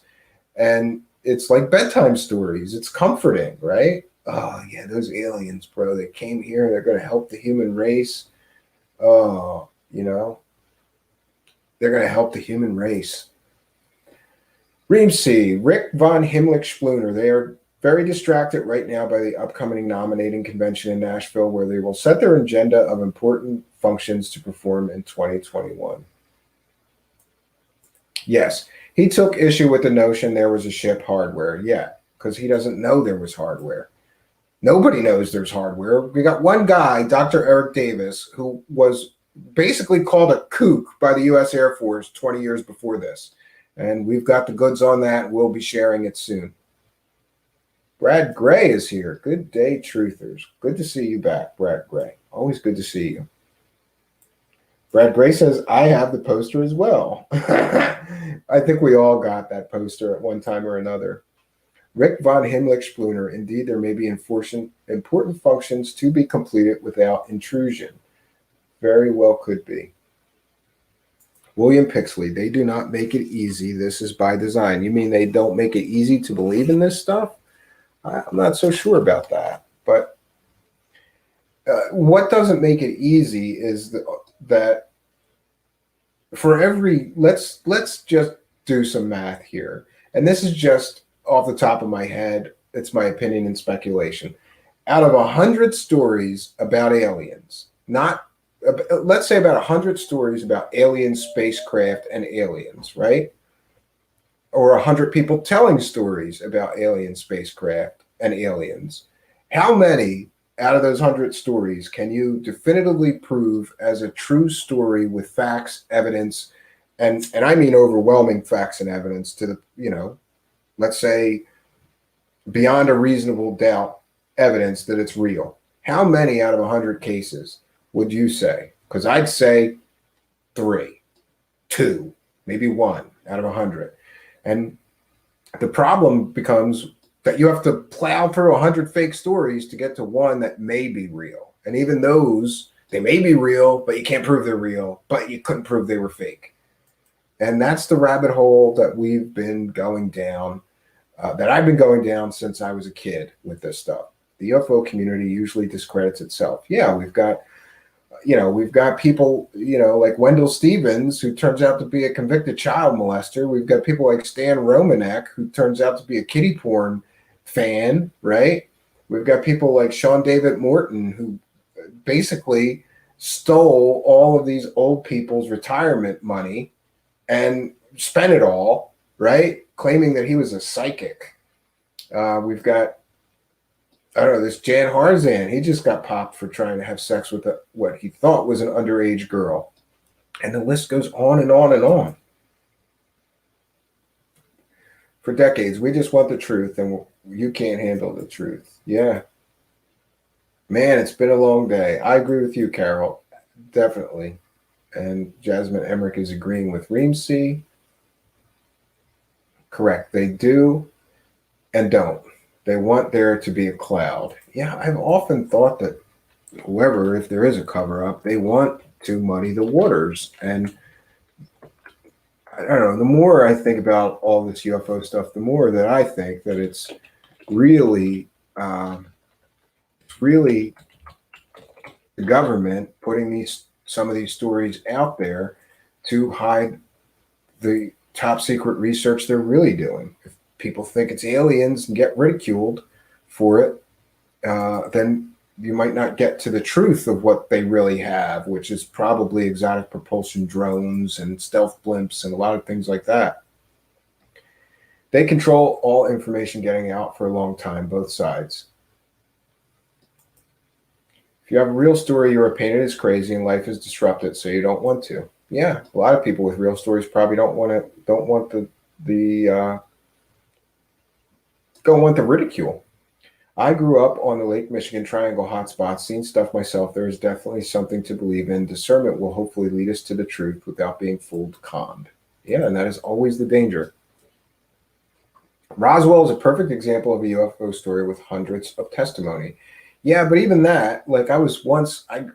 And it's like bedtime stories. It's comforting, right? Oh, yeah, those aliens, bro, they came here. They're going to help the human race. Oh, they're going to help the human race. Ream C, Rick von Himmlich-Spooner. They are very distracted right now by the upcoming nominating convention in Nashville, where they will set their agenda of important functions to perform in 2021. Yes, he took issue with the notion there was a ship hardware. Yeah, because he doesn't know there was hardware. Nobody knows there's hardware. We got one guy, Dr. Eric Davis, who was basically called a kook by the U.S. Air Force 20 years before this. And we've got the goods on that. We'll be sharing it soon. Brad Gray is here. Good day, truthers. Good to see you back, Brad Gray. Always good to see you. Brad Gray says, I have the poster as well. I think we all got that poster at one time or another. Rick von Himmlich-Spooner. Indeed, there may be important functions to be completed without intrusion. Very well could be. William Pixley. They do not make it easy. This is by design. You mean they don't make it easy to believe in this stuff? I'm not so sure about that. But what doesn't make it easy is that for every, let's just do some math here. And this is just off the top of my head. It's my opinion and speculation. Out of 100 stories about aliens, let's say about 100 stories about alien spacecraft and aliens, right? Or 100 people telling stories about alien spacecraft and aliens. How many out of those 100 stories can you definitively prove as a true story with facts, evidence, and I mean overwhelming facts and evidence to the, let's say beyond a reasonable doubt evidence that it's real? How many out of 100 cases would you say? Because I'd say 3, 2, maybe 1 out of 100. And the problem becomes that you have to plow through 100 fake stories to get to one that may be real. And even those, they may be real, but you can't prove they're real, but you couldn't prove they were fake. And that's the rabbit hole that we've been going down, that I've been going down since I was a kid with this stuff. The UFO community usually discredits itself. Yeah, we've got people, like Wendell Stevens, who turns out to be a convicted child molester. We've got people like Stan Romanek, who turns out to be a kiddie porn fan, right? We've got people like Sean David Morton, who basically stole all of these old people's retirement money and spent it all, right? Claiming that he was a psychic. We've got, this Jan Harzan. He just got popped for trying to have sex with what he thought was an underage girl. And the list goes on and on and on. For decades, we just want the truth, and you can't handle the truth. Yeah. Man, it's been a long day. I agree with you, Carol. Definitely. And Jasmine Emmerich is agreeing with Ream C. Correct. They do and don't. They want there to be a cloud. Yeah, I've often thought that whoever, if there is a cover-up, they want to muddy the waters. And I don't know, the more I think about all this UFO stuff, the more that I think that it's really the government putting some of these stories out there to hide the top secret research they're really doing. If people think it's aliens and get ridiculed for it, then you might not get to the truth of what they really have, which is probably exotic propulsion drones and stealth blimps and a lot of things like that. They control all information getting out for a long time, both sides. If you have a real story, you are painted as crazy and life is disrupted, so you don't want to. Yeah, a lot of people with real stories probably don't want the ridicule. I grew up on the Lake Michigan Triangle hotspot, seen stuff myself. There is definitely something to believe in. Discernment will hopefully lead us to the truth without being fooled, conned. Yeah, and that is always the danger. Roswell is a perfect example of a UFO story with hundreds of testimony. Yeah, but even that, like I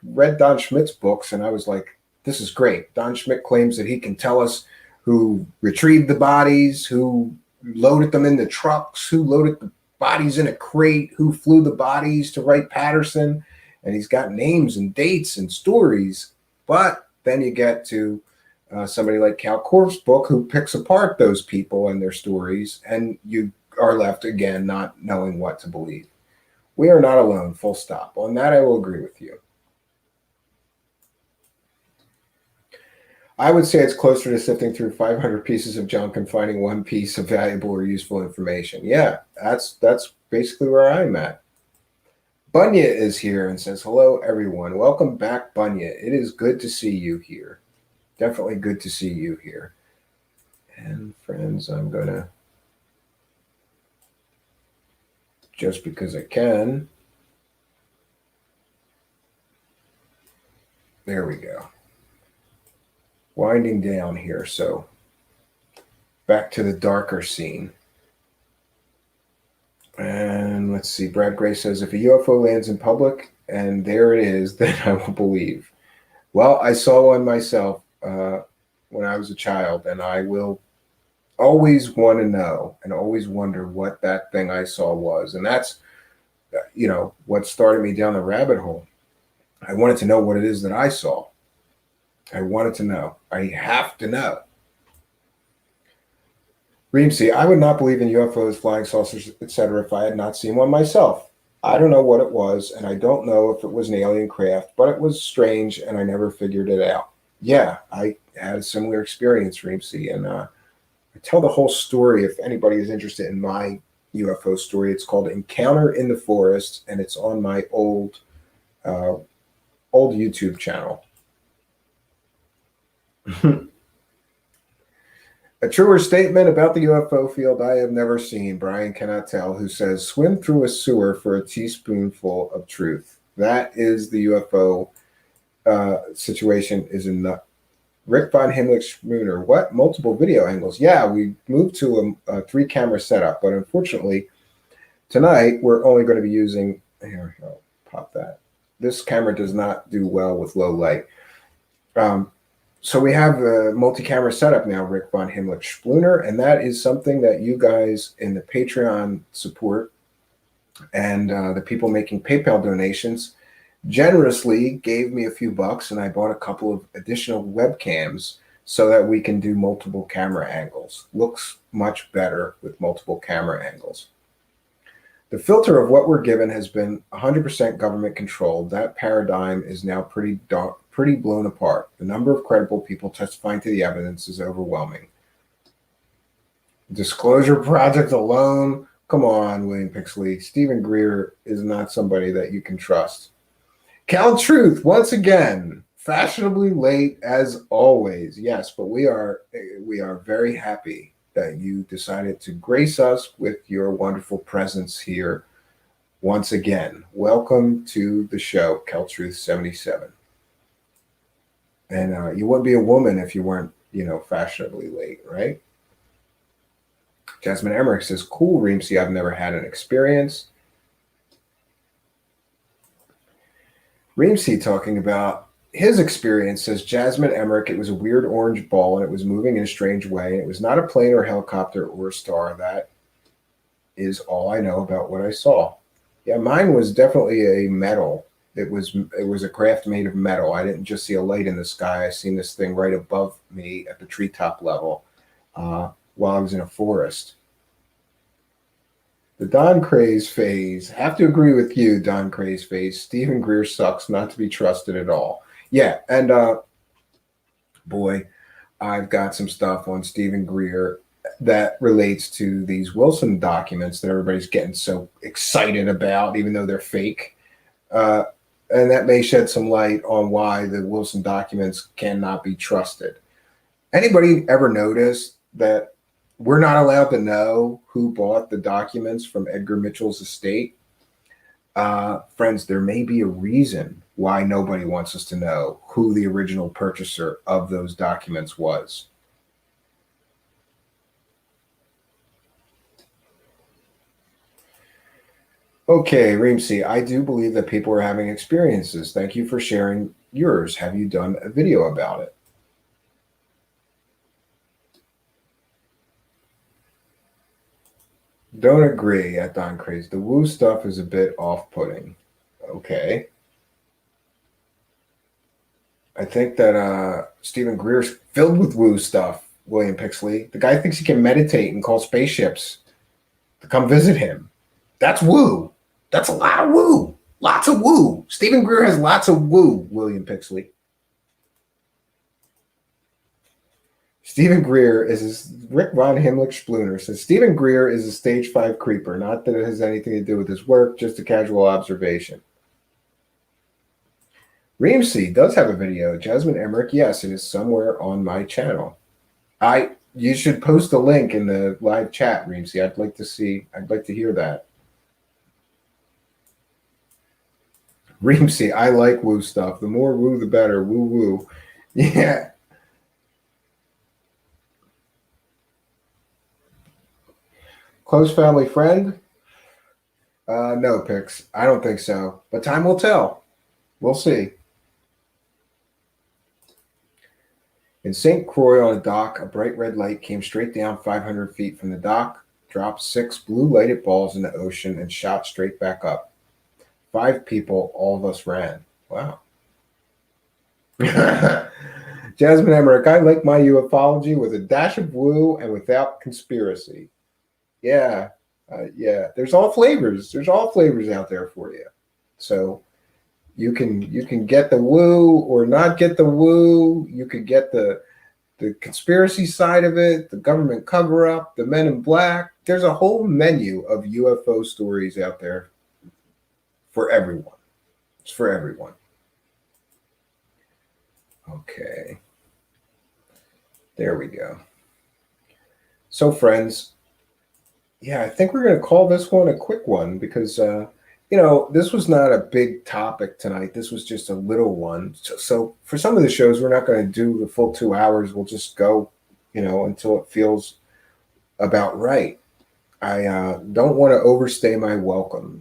read Don Schmidt's books and I was like, this is great. Don Schmidt claims that he can tell us who retrieved the bodies, who loaded them into trucks, who loaded the bodies in a crate, who flew the bodies to Wright-Patterson. And he's got names and dates and stories. But then you get to somebody like Cal Korff's book, who picks apart those people and their stories, and you are left again not knowing what to believe. We are not alone, full stop. On that, I will agree with you. I would say it's closer to sifting through 500 pieces of junk and finding one piece of valuable or useful information. Yeah, that's basically where I'm at. Bunya is here and says, hello, everyone. Welcome back, Bunya. It is good to see you here. Definitely good to see you here. And friends, I'm going to, just because I can, there we go. Winding down here, so back to the darker scene. And let's see, Brad Gray says, if a UFO lands in public and there it is, then I will believe. Well, I saw one myself when I was a child, and I will always want to know and always wonder what that thing I saw was. And that's, what started me down the rabbit hole. I wanted to know what it is that I saw. I wanted to know. I have to know. Reemsey, I would not believe in UFOs, flying saucers, etc. if I had not seen one myself. I don't know what it was, and I don't know if it was an alien craft, but it was strange, and I never figured it out. Yeah, I had a similar experience, Reemsey, and I tell the whole story if anybody is interested in my UFO story. It's called Encounter in the Forest, and it's on my old YouTube channel. A truer statement about the UFO field I have never seen, Brian Cannot Tell, who says, swim through a sewer for a teaspoonful of truth. That is the UFO situation is in the Rick von Himmlich-Schmooner. What? Multiple video angles. Yeah, we moved to a 3-camera setup, but unfortunately, tonight we're only going to be using, here, I'll pop that. This camera does not do well with low light. So we have a multi-camera setup now, Rick von Himmlich-Schmooner, and that is something that you guys in the Patreon support and the people making PayPal donations generously gave me a few bucks, and I bought a couple of additional webcams so that we can do multiple camera angles. Looks much better with multiple camera angles. The filter of what we're given has been 100% government controlled. That paradigm is now pretty blown apart. The number of credible people testifying to the evidence is overwhelming. Disclosure Project alone? Come on, William Pixley. Stephen Greer is not somebody that you can trust. Cal Truth, once again, fashionably late as always. Yes, but we are very happy that you decided to grace us with your wonderful presence here once again. Welcome to the show, Cal Truth 77. And you wouldn't be a woman if you weren't, fashionably late, right? Jasmine Emmerich says, cool, Reemsey, I've never had an experience. Reemsey talking about his experience, says Jasmine Emmerich, it was a weird orange ball and it was moving in a strange way. And it was not a plane or helicopter or a star. That is all I know about what I saw. Yeah, mine was definitely a metal. It was a craft made of metal. I didn't just see a light in the sky. I seen this thing right above me at the treetop level while I was in a forest. The Don Craze phase. Have to agree with you, Don Craze phase. Stephen Greer sucks, not to be trusted at all. Yeah, and boy, I've got some stuff on Stephen Greer that relates to these Wilson documents that everybody's getting so excited about, even though they're fake. And that may shed some light on why the Wilson documents cannot be trusted. Anybody ever notice that we're not allowed to know who bought the documents from Edgar Mitchell's estate? Friends, there may be a reason why nobody wants us to know who the original purchaser of those documents was. Okay, Reemsy, I do believe that people are having experiences. Thank you for sharing yours. Have you done a video about it? Don't agree at Don Craze. The woo stuff is a bit off-putting. Okay. I think that Stephen Greer's filled with woo stuff, William Pixley. The guy thinks he can meditate and call spaceships to come visit him. That's woo. That's a lot of woo. Lots of woo. Stephen Greer has lots of woo, William Pixley. Stephen Greer is Rick Von Himmlich Spooner says Stephen Greer is a stage 5 creeper. Not that it has anything to do with his work, just a casual observation. Reemsy does have a video. Jasmine Emmerich, yes, it is somewhere on my channel. You should post a link in the live chat, Reemsy. I'd like to hear that. Reemsy, I like woo stuff. The more woo, the better. Woo woo. Yeah. Close family friend? No, Pix. I don't think so. But time will tell. We'll see. In St. Croix on a dock, a bright red light came straight down 500 feet from the dock, dropped 6 blue lighted balls in the ocean, and shot straight back up. 5 people, all of us ran. Wow. Jasmine Emmerich, I like my ufology with a dash of woo and without conspiracy. Yeah. Yeah. There's all flavors. There's all flavors out there for you. So you can get the woo or not get the woo. You could get the conspiracy side of it, the government cover-up, the men in black. There's a whole menu of UFO stories out there for everyone. It's for everyone. Okay. There we go. So, friends, yeah, I think we're going to call this one a quick one because, this was not a big topic tonight. This was just a little one. So for some of the shows, we're not going to do the full 2 hours. We'll just go, until it feels about right. I don't want to overstay my welcome.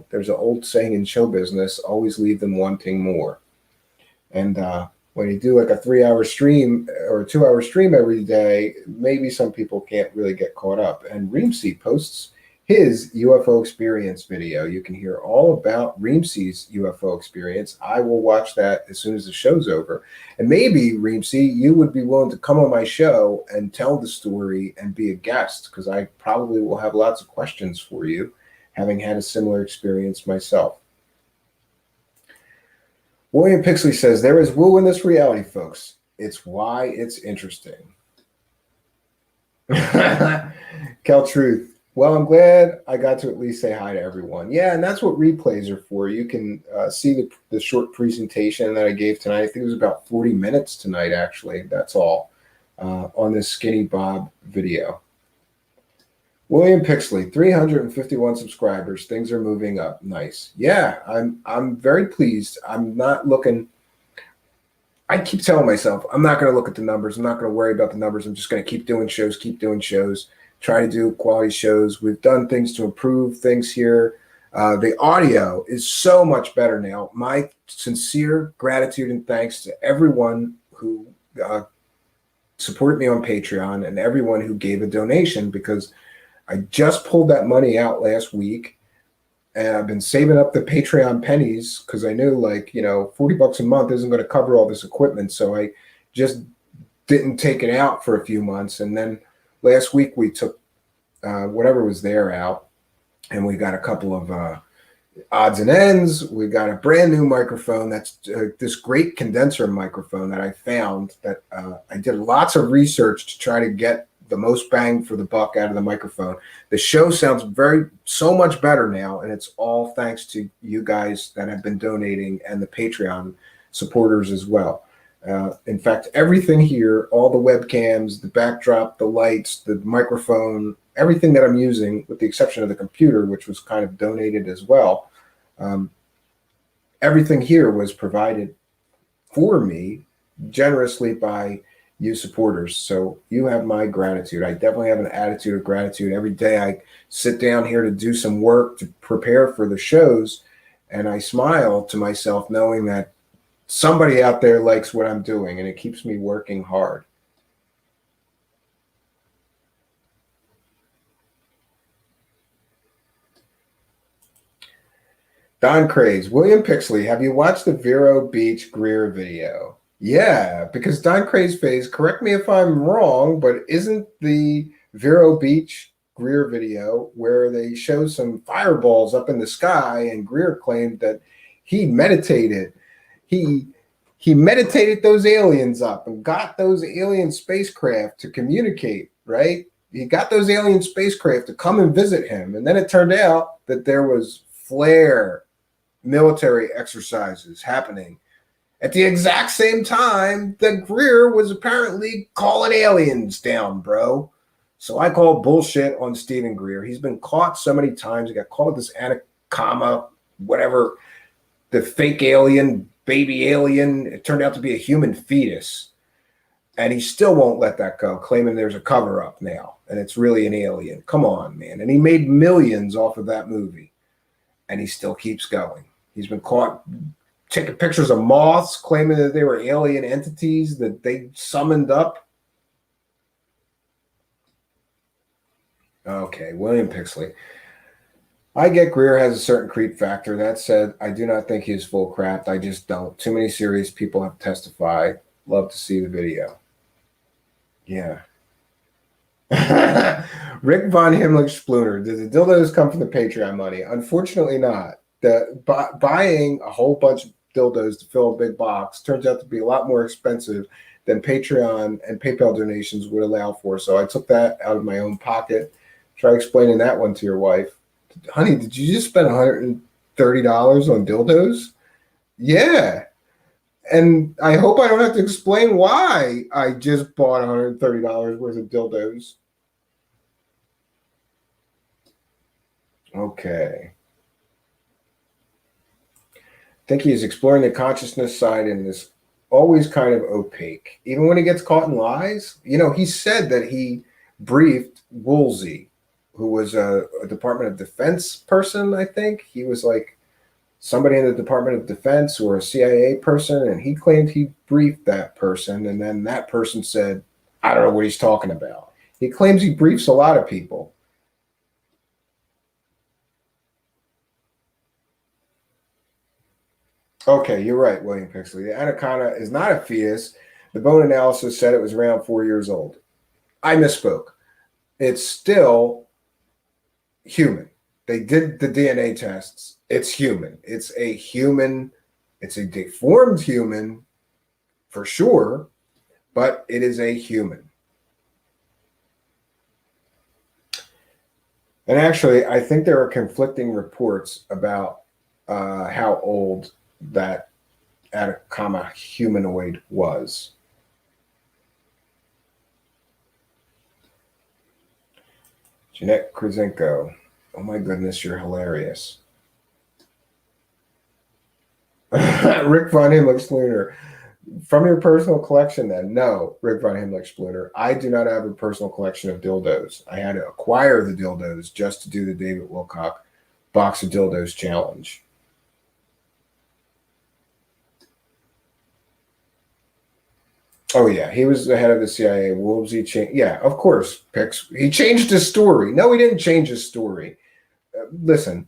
There's an old saying in show business, always leave them wanting more. And when you do like a 3-hour stream or a 2-hour stream every day, maybe some people can't really get caught up. And Reemsy posts his UFO experience video. You can hear all about Reemsy's UFO experience. I will watch that as soon as the show's over. And maybe, Reemsy, you would be willing to come on my show and tell the story and be a guest, because I probably will have lots of questions for you, having had a similar experience myself. William Pixley says, there is woo in this reality, folks. It's why it's interesting. Kel Truth. Well, I'm glad I got to at least say hi to everyone. Yeah, and that's what replays are for. You can see the short presentation that I gave tonight. I think it was about 40 minutes tonight, actually. That's all on this Skinny Bob video. William Pixley, 351 subscribers. Things are moving up. Nice. Yeah, I'm very pleased. I'm not looking. I keep telling myself I'm not going to look at the numbers. I'm not going to worry about the numbers. I'm just going to keep doing shows, try to do quality shows. We've done things to improve things here. The audio is so much better now. My sincere gratitude and thanks to everyone who supported me on Patreon and everyone who gave a donation, because I just pulled that money out last week, and I've been saving up the Patreon pennies because I knew, $40 a month isn't going to cover all this equipment. So I just didn't take it out for a few months. And then last week we took whatever was there out, and we got a couple of odds and ends. We got a brand new microphone. That's this great condenser microphone that I found that I did lots of research to try to get the most bang for the buck out of the microphone. The show sounds so much better now, and it's all thanks to you guys that have been donating and the Patreon supporters as well. In fact, everything here, all the webcams, the backdrop, the lights, the microphone, everything that I'm using, with the exception of the computer, which was kind of donated as well, everything here was provided for me generously by you supporters. So you have my gratitude. I definitely have an attitude of gratitude. Every day I sit down here to do some work to prepare for the shows, and I smile to myself knowing that somebody out there likes what I'm doing, and it keeps me working hard. Don Craze, William Pixley, have you watched the Vero Beach Greer video? Yeah, because Don Craze phase, correct me if I'm wrong, but isn't the Vero Beach Greer video where they show some fireballs up in the sky, and Greer claimed that he meditated. He meditated those aliens up and got those alien spacecraft to communicate, right? He got those alien spacecraft to come and visit him. And then it turned out that there was flare military exercises happening at the exact same time that Greer was apparently calling aliens down, bro. So I call bullshit on Stephen Greer. He's been caught so many times. He got caught with this Anaconda, whatever, the fake alien, baby alien. It turned out to be a human fetus. And he still won't let that go, claiming there's a cover-up now, and it's really an alien. Come on, man. And he made millions off of that movie, and he still keeps going. He's been caught taking pictures of moths, claiming that they were alien entities that they summoned up. Okay, William Pixley. I get Greer has a certain creep factor. That said, I do not think he is full crap. I just don't. Too many serious people have testified. Love to see the video. Yeah. Rick Von Himmlich Spooner. Did the dildos come from the Patreon money? Unfortunately not. Buying a whole bunch of dildos to fill a big box turns out to be a lot more expensive than Patreon and PayPal donations would allow for. So I took that out of my own pocket. Try explaining that one to your wife. Honey, did you just spend $130 on dildos? Yeah. And I hope I don't have to explain why I just bought $130 worth of dildos. Okay. I think he is exploring the consciousness side and is always kind of opaque. Even when he gets caught in lies. You know, he said that he briefed Woolsey, who was a Department of Defense person, I think. He was like somebody in the Department of Defense or a CIA person, and he claimed he briefed that person, and then that person said, I don't know what he's talking about. He claims he briefs a lot of people. Okay, you're right, William Pixley. The anaconda is not a fetus. The bone analysis said it was around 4 years old. I misspoke. It's still human. They did the DNA tests. It's human. It's a human. It's a deformed human for sure, but it is a human. And actually, I think there are conflicting reports about how old that Atacama humanoid was. Jeanette Krasenko. Oh my goodness, you're hilarious. Rick Von Himmlich Spooner. From your personal collection then? No, Rick Von Himmlich Spooner. I do not have a personal collection of dildos. I had to acquire the dildos just to do the David Wilcock Box of Dildos challenge. Oh, yeah. He was the head of the CIA. Woolsey changed. Yeah, of course, Pix. He changed his story. No, he didn't change his story. Listen,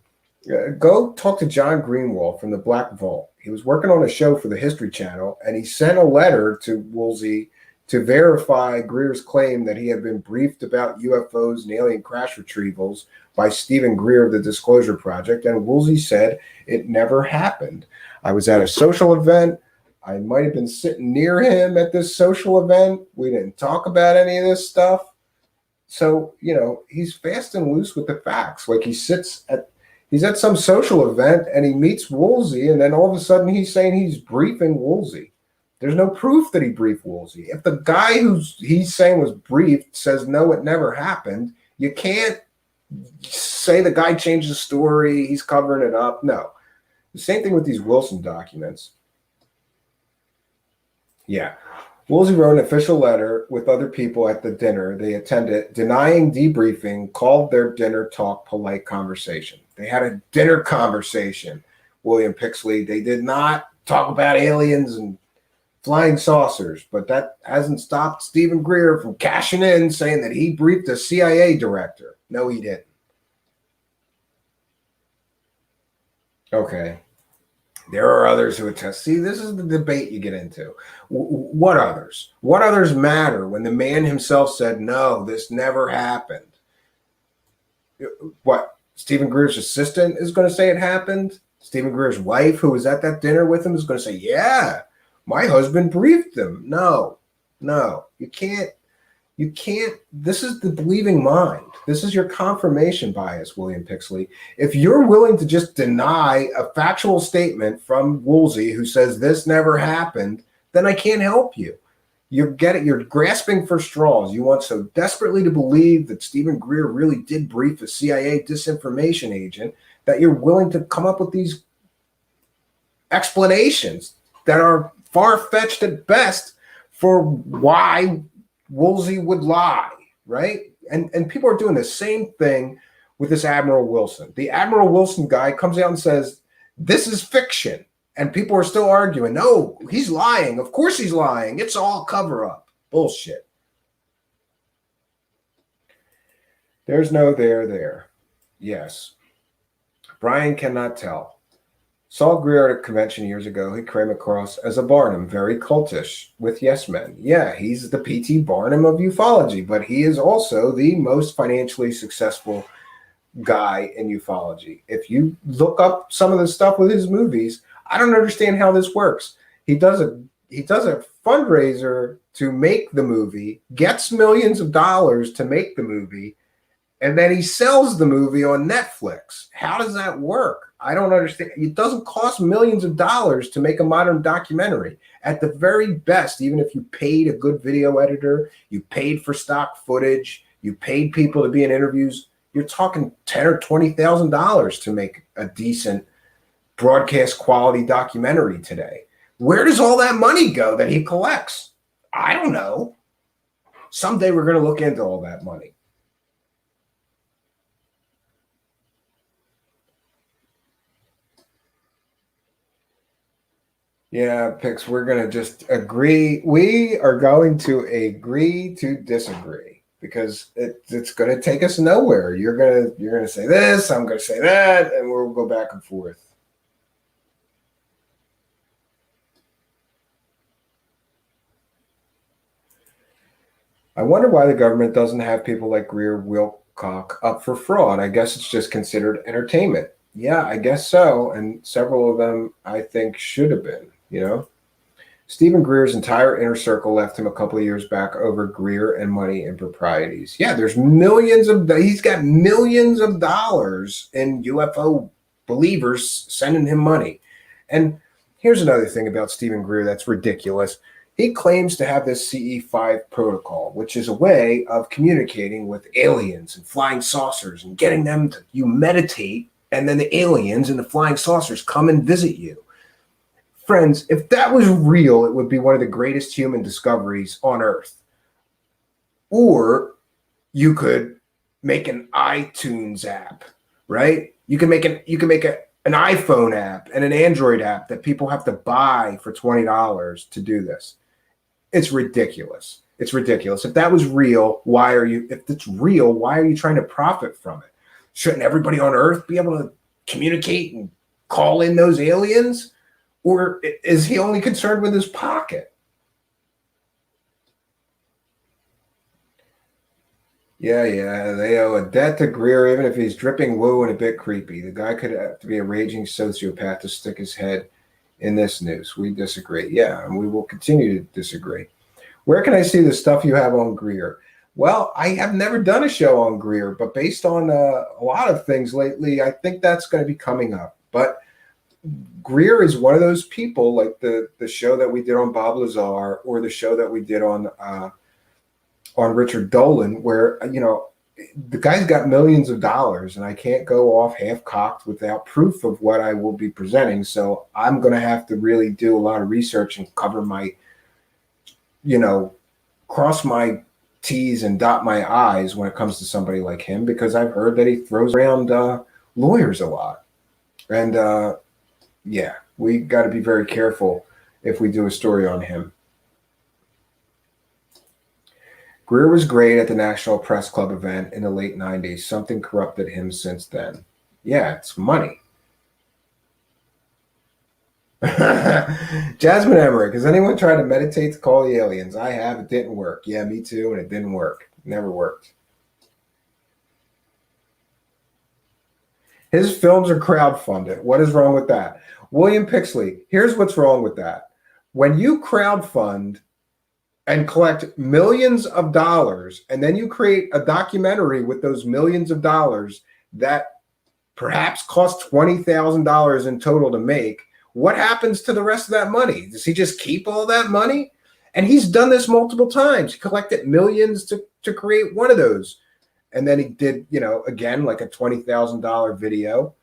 go talk to John Greenwald from the Black Vault. He was working on a show for the History Channel, and he sent a letter to Woolsey to verify Greer's claim that he had been briefed about UFOs and alien crash retrievals by Stephen Greer of the Disclosure Project, and Woolsey said it never happened. I was at a social event. I might have been sitting near him at this social event. We didn't talk about any of this stuff. So, you know, he's fast and loose with the facts. Like he's at some social event and he meets Woolsey, and then all of a sudden he's saying he's briefing Woolsey. There's no proof that he briefed Woolsey. If the guy he's saying was briefed says, no, it never happened, you can't say the guy changed the story, he's covering it up. No. The same thing with these Wilson documents. Yeah. Woolsey wrote an official letter with other people at the dinner they attended, denying debriefing, called their dinner talk polite conversation. They had a dinner conversation, William Pixley. They did not talk about aliens and flying saucers, but that hasn't stopped Stephen Greer from cashing in, saying that he briefed a CIA director. No, he didn't. Okay. There are others who attest. See, this is the debate you get into. What others? What others matter when the man himself said, no, this never happened? What? Stephen Greer's assistant is going to say it happened? Stephen Greer's wife, who was at that dinner with him, is going to say, yeah, my husband briefed them. No, you can't. This is the believing mind. This is your confirmation bias, William Pixley. If you're willing to just deny a factual statement from Woolsey who says this never happened, then I can't help you. You're grasping for straws. You want so desperately to believe that Stephen Greer really did brief a CIA disinformation agent that you're willing to come up with these explanations that are far-fetched at best for why Woolsey would lie, right? And people are doing the same thing with this Admiral Wilson. The Admiral Wilson guy comes out and says, this is fiction. And people are still arguing, no, he's lying. Of course he's lying. It's all cover-up. Bullshit. There's no there. Yes. Brian cannot tell. Saw Greer at a convention years ago. He came across as a Barnum, very cultish with yes men. Yeah, he's the P.T. Barnum of ufology, but he is also the most financially successful guy in ufology. If you look up some of the stuff with his movies, I don't understand how this works. He does a fundraiser to make the movie, gets millions of dollars to make the movie, and then he sells the movie on Netflix. How does that work? I don't understand. It doesn't cost millions of dollars to make a modern documentary. At the very best, even if you paid a good video editor, you paid for stock footage, you paid people to be in interviews, you're talking $10,000 or $20,000 to make a decent broadcast quality documentary today. Where does all that money go that he collects? I don't know. Someday we're going to look into all that money. Yeah, Pix, we're going to just agree. We are going to agree to disagree because it's going to take us nowhere. You're going to say this, I'm going to say that, and we'll go back and forth. I wonder why the government doesn't have people like Greer Wilcock up for fraud. I guess it's just considered entertainment. Yeah, I guess so. And several of them, I think, should have been, you know. Stephen Greer's entire inner circle left him a couple of years back over Greer and money improprieties. Yeah, he's got millions of dollars in UFO believers sending him money. And here's another thing about Stephen Greer that's ridiculous. He claims to have this CE5 protocol, which is a way of communicating with aliens and flying saucers and getting them to you meditate, and then the aliens and the flying saucers come and visit you. Friends, if that was real, it would be one of the greatest human discoveries on Earth. Or you could make an iTunes app, right? You can make an iPhone app and an Android app that people have to buy for $20 to do this. It's ridiculous. It's ridiculous. If that was real, if it's real, why are you trying to profit from it? Shouldn't everybody on Earth be able to communicate and call in those aliens? Or is he only concerned with his pocket? Yeah, they owe a debt to Greer, even if he's dripping woo and a bit creepy. The guy could have to be a raging sociopath to stick his head in this news. We disagree. Yeah, and we will continue to disagree. Where can I see the stuff you have on Greer? Well, I have never done a show on Greer, but based on a lot of things lately, I think that's going to be coming up. But Greer is one of those people, like the show that we did on Bob Lazar or the show that we did on Richard Dolan, where, you know, the guy's got millions of dollars and I can't go off half-cocked without proof of what I will be presenting. So I'm going to have to really do a lot of research and cover my cross my T's and dot my I's when it comes to somebody like him, because I've heard that he throws around lawyers a lot. And yeah, we got to be very careful if we do a story on him. Greer was great at the National Press Club event in the late 90s. Something corrupted him since then. Yeah, it's money. Jasmine Emmerich, has anyone tried to meditate to call the aliens? I have. It didn't work. Yeah, me too, and it didn't work. Never worked. His films are crowdfunded. What is wrong with that? William Pixley, here's what's wrong with that. When you crowdfund and collect millions of dollars, and then you create a documentary with those millions of dollars that perhaps cost $20,000 in total to make, what happens to the rest of that money? Does he just keep all that money? And he's done this multiple times. He collected millions to create one of those. And then he did, again, like a $20,000 video.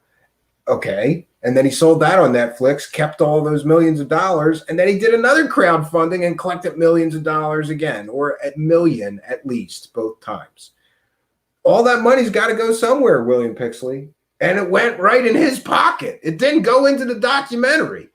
Okay. And then he sold that on Netflix, kept all those millions of dollars. And then he did another crowdfunding and collected millions of dollars again, or a million at least, both times. All that money's got to go somewhere, William Pixley. And it went right in his pocket. It didn't go into the documentary.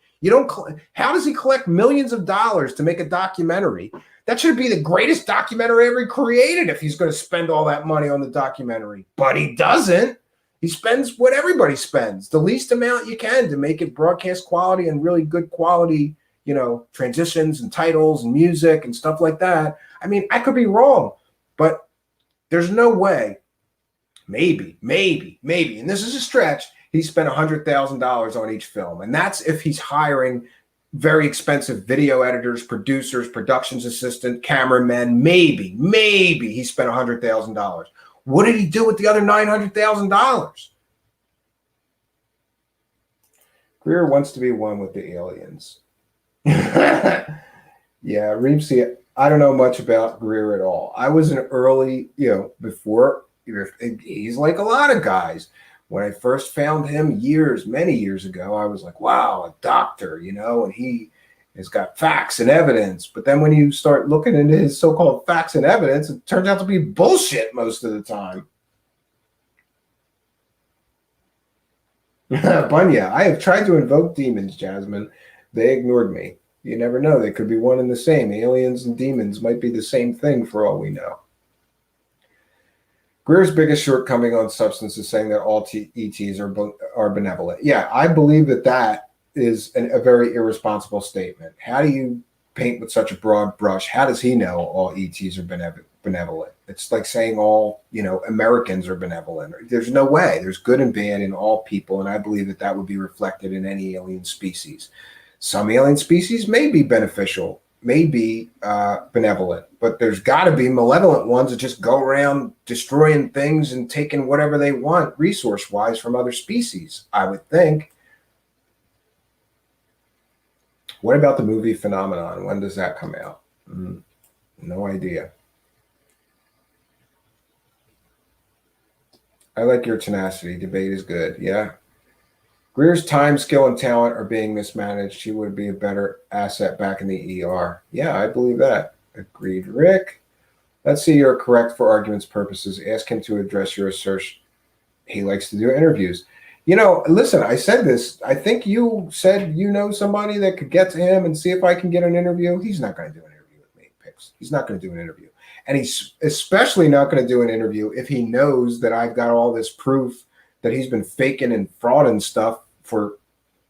How does he collect millions of dollars to make a documentary? That should be the greatest documentary ever created if he's going to spend all that money on the documentary. But he doesn't. He spends what everybody spends, the least amount you can to make it broadcast quality and really good quality, transitions and titles and music and stuff like that. I mean, I could be wrong, but there's no way. Maybe, and this is a stretch, he spent $100,000 on each film. And that's if he's hiring very expensive video editors, producers, productions assistant, cameramen. Maybe he spent $100,000. What did he do with the other $900,000? Greer wants to be one with the aliens. Yeah, Reemsy, I don't know much about Greer at all. I was an early, before, he's like a lot of guys. When I first found him many years ago, I was like, wow, a doctor, and he has got facts and evidence. But then when you start looking into his so-called facts and evidence, it turns out to be bullshit most of the time. Bunya, I have tried to invoke demons, Jasmine. They ignored me. You never know. They could be one and the same. Aliens and demons might be the same thing for all we know. Greer's biggest shortcoming on substance is saying that all ETs are benevolent. Yeah, I believe that is a very irresponsible statement. How do you paint with such a broad brush? How does he know all ETs are benevolent? It's like saying all, Americans are benevolent. There's no way. There's good and bad in all people, and I believe that would be reflected in any alien species. Some alien species may be beneficial, may be benevolent, but there's got to be malevolent ones that just go around destroying things and taking whatever they want resource-wise from other species, I would think. What about the movie Phenomenon? When does that come out? No idea. I like your tenacity. Debate is good. Yeah. Greer's time, skill, and talent are being mismanaged. He would be a better asset back in the ER. Yeah, I believe that. Agreed, Rick. Let's see you're correct for argument's purposes. Ask him to address your assertion. He likes to do interviews. Listen, I said this. I think you said somebody that could get to him and see if I can get an interview. He's not going to do an interview with me, Pix. He's not going to do an interview. And he's especially not going to do an interview if he knows that I've got all this proof that he's been faking and frauding stuff for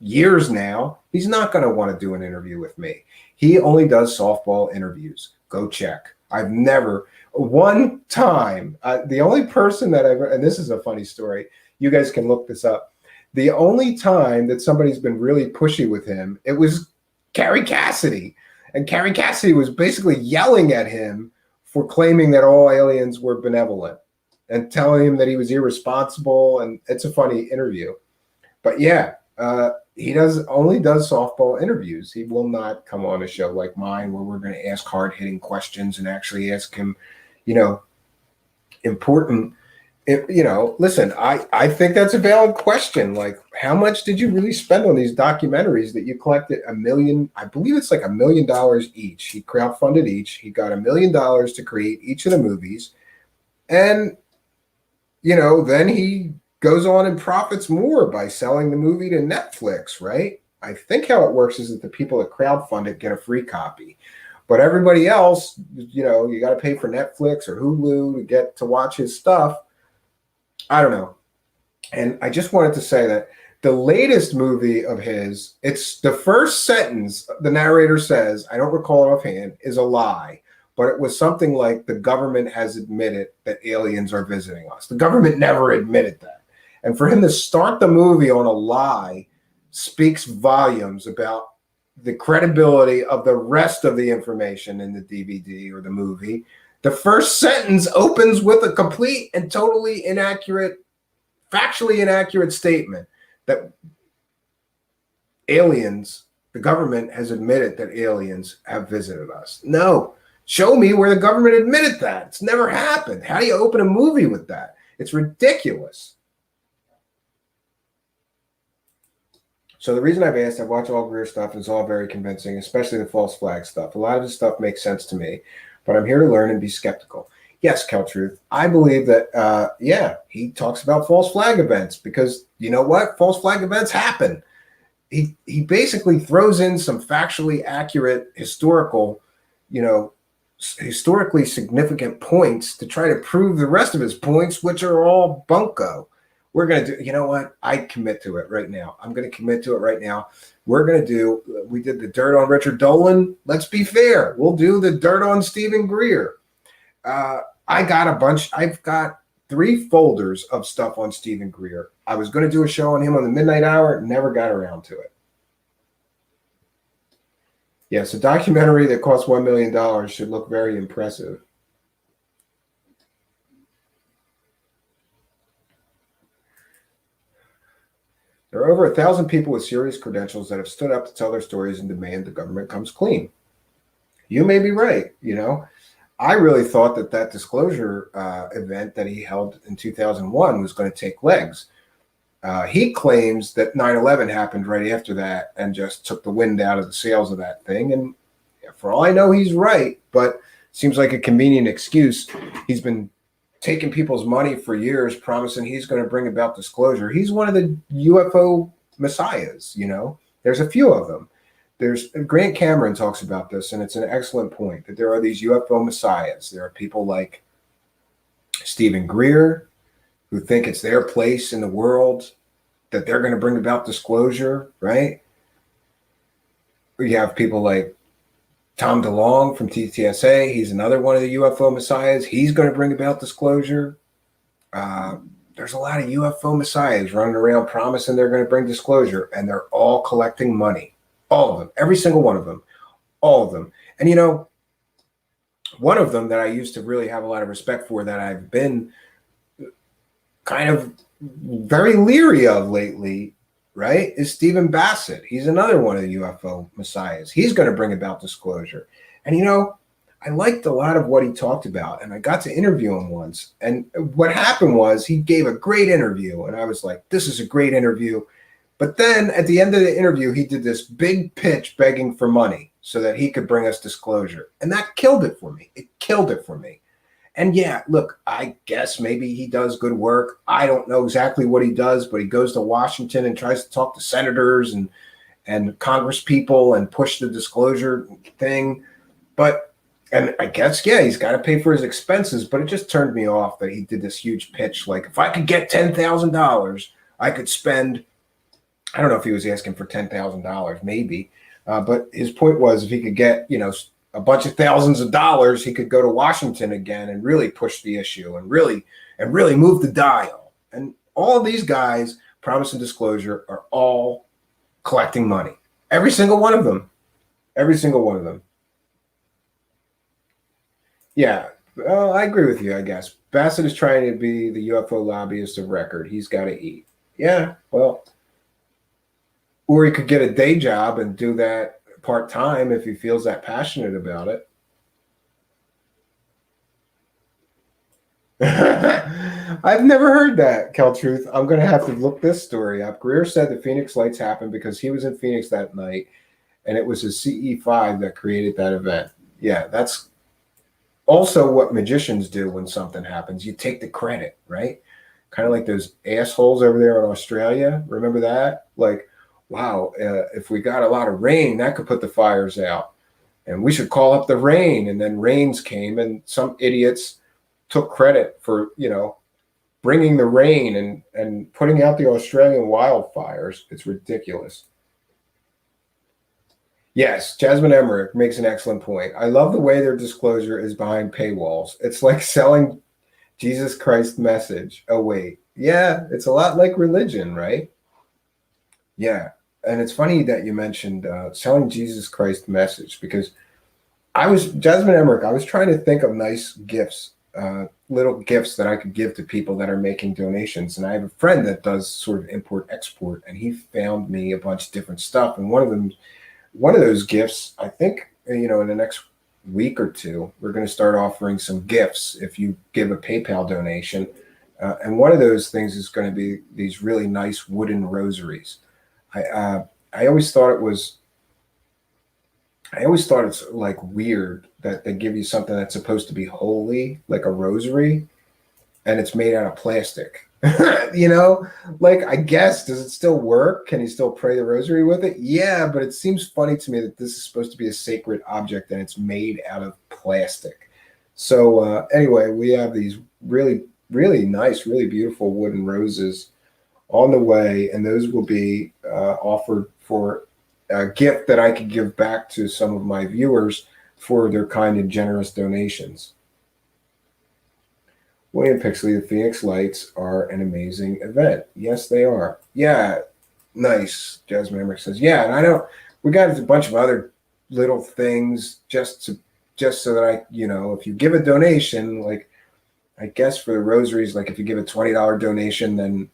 years now. He's not going to want to do an interview with me. He only does softball interviews. Go check. I've never, one time, the only person that I've, and this is a funny story, you guys can look this up. The only time that somebody's been really pushy with him, it was Carrie Cassidy. And Carrie Cassidy was basically yelling at him for claiming that all aliens were benevolent and telling him that he was irresponsible. And it's a funny interview. But yeah, he only does softball interviews. He will not come on a show like mine where we're going to ask hard-hitting questions and actually ask him, important Listen, I think that's a valid question. Like, how much did you really spend on these documentaries that you collected? $1 million, I believe it's like $1 million each. He crowdfunded each. He got $1 million to create each of the movies. And, then he goes on and profits more by selling the movie to Netflix, right? I think how it works is that the people that crowdfund it get a free copy. But everybody else, you got to pay for Netflix or Hulu to get to watch his stuff. I don't know. And I just wanted to say that the latest movie of his, it's the first sentence the narrator says, I don't recall it offhand, is a lie. But it was something like the government has admitted that aliens are visiting us. The government never admitted that. And for him to start the movie on a lie speaks volumes about the credibility of the rest of the information in the DVD or the movie. The first sentence opens with a complete and totally inaccurate, factually inaccurate statement that aliens, the government has admitted that aliens have visited us. No, show me where the government admitted that. It's never happened. How do you open a movie with that? It's ridiculous. So the reason I've watched all Greer stuff, is all very convincing, especially the false flag stuff. A lot of the stuff makes sense to me. But I'm here to learn and be skeptical. Yes, Truth. I believe that, he talks about false flag events because you know what? False flag events happen. He basically throws in some factually accurate historically significant points to try to prove the rest of his points, which are all bunko. We're going to do, you know what? I commit to it right now. I'm going to commit to it right now. We did the dirt on Richard Dolan. Let's be fair. We'll do the dirt on Stephen Greer. I've got 3 folders of stuff on Stephen Greer. I was going to do a show on him on the midnight hour. Never got around to it. Yes, a documentary that costs $1 million should look very impressive. There are over 1,000 people with serious credentials that have stood up to tell their stories and demand the government comes clean. You may be right. I really thought that disclosure event that he held in 2001 was going to take legs. He claims that 9/11 happened right after that and just took the wind out of the sails of that thing. And for all I know, he's right, but seems like a convenient excuse. He's been taking people's money for years, promising he's going to bring about disclosure. He's one of the UFO messiahs, There's a few of them. There's Grant Cameron talks about this, and it's an excellent point that there are these UFO messiahs. There are people like Stephen Greer who think it's their place in the world, that they're going to bring about disclosure, right? You have people like Tom DeLonge from TTSA. He's another one of the UFO messiahs. He's going to bring about disclosure. There's a lot of UFO messiahs running around promising they're going to bring disclosure, and they're all collecting money. All of them, every single one of them, all of them. And one of them that I used to really have a lot of respect for, that I've been kind of very leery of lately, right, is Stephen Bassett. He's another one of the UFO messiahs. He's going to bring about disclosure. And I liked a lot of what he talked about, and I got to interview him once. And what happened was he gave a great interview, and I was like, this is a great interview. But then at the end of the interview, he did this big pitch begging for money so that he could bring us disclosure. And that killed it for me. It killed it for me. And yeah, look, I guess maybe he does good work. I don't know exactly what he does, but he goes to Washington and tries to talk to senators and Congress people and push the disclosure thing. And I guess, yeah, he's got to pay for his expenses, but it just turned me off that he did this huge pitch. Like, if I could get $10,000, I could spend, I don't know if he was asking for $10,000, maybe. But his point was, if he could get, a bunch of thousands of dollars, he could go to Washington again and really push the issue and really move the dial. And all of these guys promising disclosure are all collecting money. Every single one of them. Every single one of them. Yeah, well, I agree with you, I guess. Bassett is trying to be the UFO lobbyist of record. He's got to eat. Yeah, well, or he could get a day job and do that part-time if he feels that passionate about it. I've never heard that, Truth. I'm going to have to look this story up. Greer said the Phoenix Lights happened because he was in Phoenix that night, and it was his CE5 that created that event. Yeah, that's also what magicians do when something happens. You take the credit, right? Kind of like those assholes over there in Australia. Remember that? Like, wow, if we got a lot of rain, that could put the fires out. And we should call up the rain. And then rains came, and some idiots took credit for, bringing the rain and putting out the Australian wildfires. It's ridiculous. Yes, Jasmine Emmerich makes an excellent point. I love the way their disclosure is behind paywalls. It's like selling Jesus Christ message. Oh, wait. Yeah, it's a lot like religion, right? Yeah. And it's funny that you mentioned selling Jesus Christ message, because Jasmine Emmerich, I was trying to think of nice gifts, little gifts that I could give to people that are making donations. And I have a friend that does sort of import-export, and he found me a bunch of different stuff. And one of those gifts, I think, in the next week or two, we're going to start offering some gifts if you give a PayPal donation. And one of those things is going to be these really nice wooden rosaries. I always thought it's like weird that they give you something that's supposed to be holy, like a rosary, and it's made out of plastic. Like, I guess, does it still work? Can you still pray the rosary with it? Yeah, but it seems funny to me that this is supposed to be a sacred object and it's made out of plastic. So anyway, we have these really, really nice, really beautiful wooden roses on the way, and those will be offered for a gift that I could give back to some of my viewers for their kind and generous donations. William Pixley, the Phoenix Lights are an amazing event. Yes, they are. Yeah, nice. Jasmine Emmerich says, yeah, and we got a bunch of other little things just so that if you give a donation, like, I guess for the rosaries, like if you give a $20 donation, then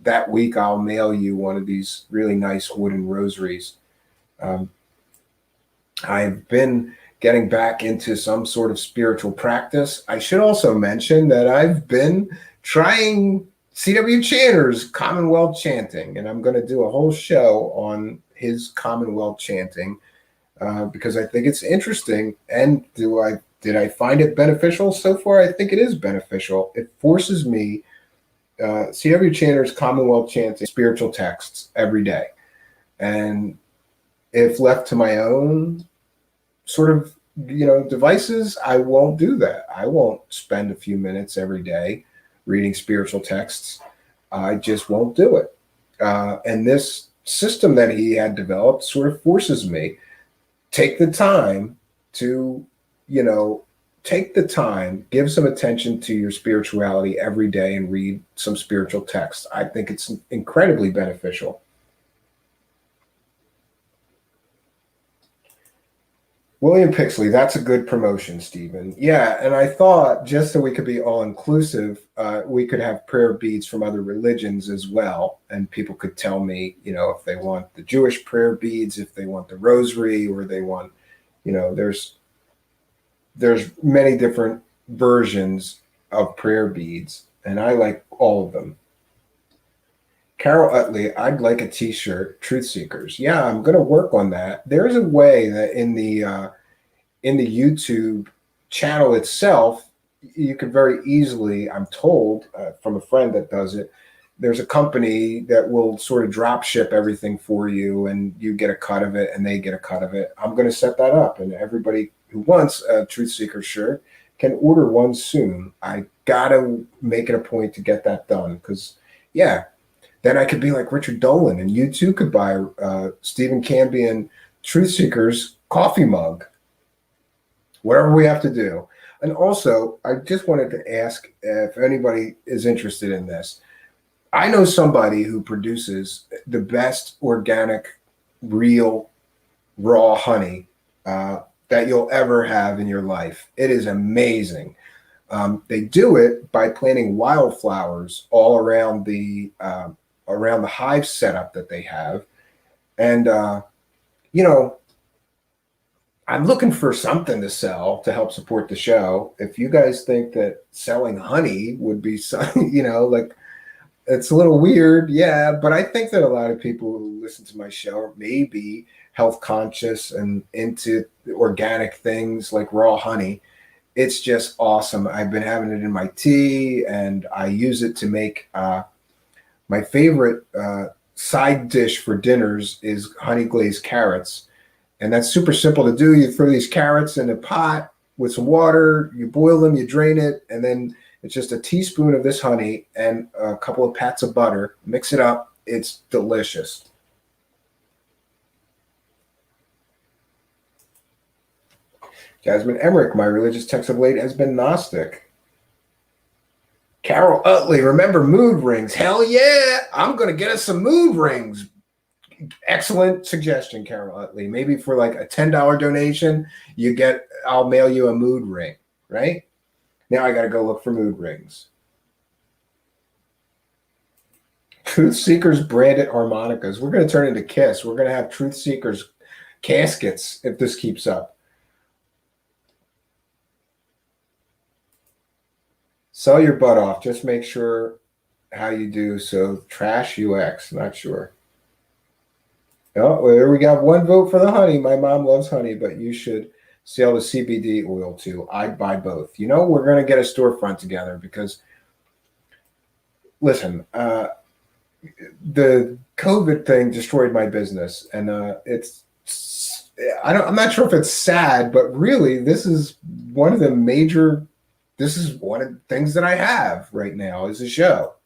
that week I'll mail you one of these really nice wooden rosaries. I've been getting back into some sort of spiritual practice. I should also mention that I've been trying C.W. Channer's Commonwealth chanting, and I'm going to do a whole show on his Commonwealth chanting because I think it's interesting. And did I find it beneficial so far? I think it is beneficial. It forces me, C.W. Channer's Commonwealth chanting spiritual texts every day. And if left to my own sort of, devices, I won't do that. I won't spend a few minutes every day reading spiritual texts. I just won't do it. And this system that he had developed sort of forces me, take the time, give some attention to your spirituality every day and read some spiritual texts. I think it's incredibly beneficial. William Pixley, that's a good promotion, Stephen. Yeah, and I thought just so we could be all-inclusive, we could have prayer beads from other religions as well, and people could tell me, if they want the Jewish prayer beads, if they want the rosary, or they want, there's many different versions of prayer beads, and I like all of them. Carol Utley, I'd like a t-shirt, Truthseekers. Yeah, I'm going to work on that. There's a way that in the YouTube channel itself, you could very easily, I'm told from a friend that does it, there's a company that will sort of drop ship everything for you, and you get a cut of it and they get a cut of it. I'm going to set that up, and everybody who wants a Truthseeker shirt can order one soon. I got to make it a point to get that done because, yeah, then I could be like Richard Dolan, and you too could buy Stephen Cambion Truthseekers coffee mug. Whatever we have to do. And also, I just wanted to ask if anybody is interested in this. I know somebody who produces the best organic, real, raw honey that you'll ever have in your life. It is amazing. They do it by planting wildflowers all around the hive setup that they have. And, I'm looking for something to sell to help support the show. If you guys think that selling honey would be something, like it's a little weird, yeah, but I think that a lot of people who listen to my show may be health conscious and into organic things like raw honey. It's just awesome. I've been having it in my tea, and I use it to make my favorite side dish for dinners is honey glazed carrots. And that's super simple to do. You throw these carrots in a pot with some water, you boil them, you drain it, and then it's just a teaspoon of this honey and a couple of pats of butter. Mix it up. It's delicious. Jasmine Emmerich, my religious text of late has been Gnostic. Carol Utley, remember mood rings? Hell yeah, I'm going to get us some mood rings. Excellent suggestion, Carol Utley. Maybe for like a $10 donation, I'll mail you a mood ring, right? Now I got to go look for mood rings. Truthseekers branded harmonicas. We're going to turn into Kiss. We're going to have Truthseekers caskets if this keeps up. Sell your butt off. Just make sure how you do. So trash UX. Not sure. Oh, well, there we got one vote for the honey. My mom loves honey, but you should sell the CBD oil too. I'd buy both. We're going to get a storefront together because, listen, the COVID thing destroyed my business, and I'm not sure if it's sad, but really, this is one of the things that I have right now is a show,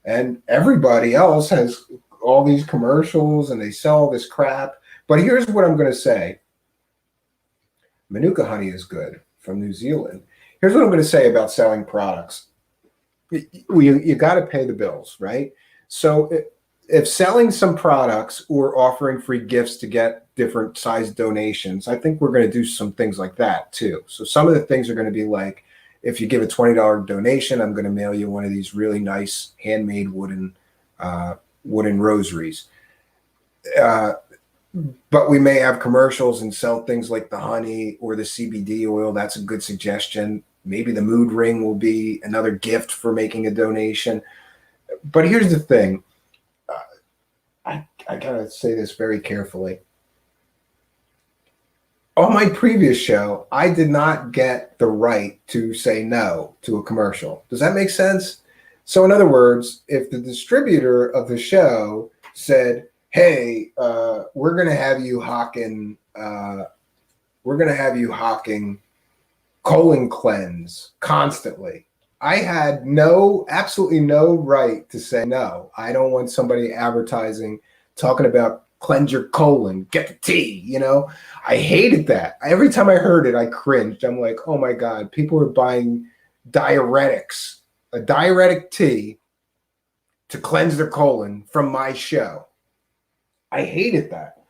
and everybody else has all these commercials and they sell all this crap. But here's what I'm going to say. Manuka honey is good from New Zealand. Here's what I'm going to say about selling products. You got to pay the bills, right? So if selling some products or offering free gifts to get different size donations, I think we're going to do some things like that too. So some of the things are going to be like, if you give a $20 donation, I'm going to mail you one of these really nice handmade wooden rosaries. But we may have commercials and sell things like the honey or the CBD oil. That's a good suggestion. Maybe the mood ring will be another gift for making a donation. But here's the thing. I got to say this very carefully. On my previous show, I did not get the right to say no to a commercial. Does that make sense? So in other words, if the distributor of the show said, hey, we're going to have you hawking colon cleanse constantly, I had absolutely no right to say no. I don't want somebody advertising, talking about cleanse your colon, get the tea, I hated that. Every time I heard it, I cringed. I'm like, oh my God, people are buying diuretics, a diuretic tea to cleanse their colon from my show. I hated that.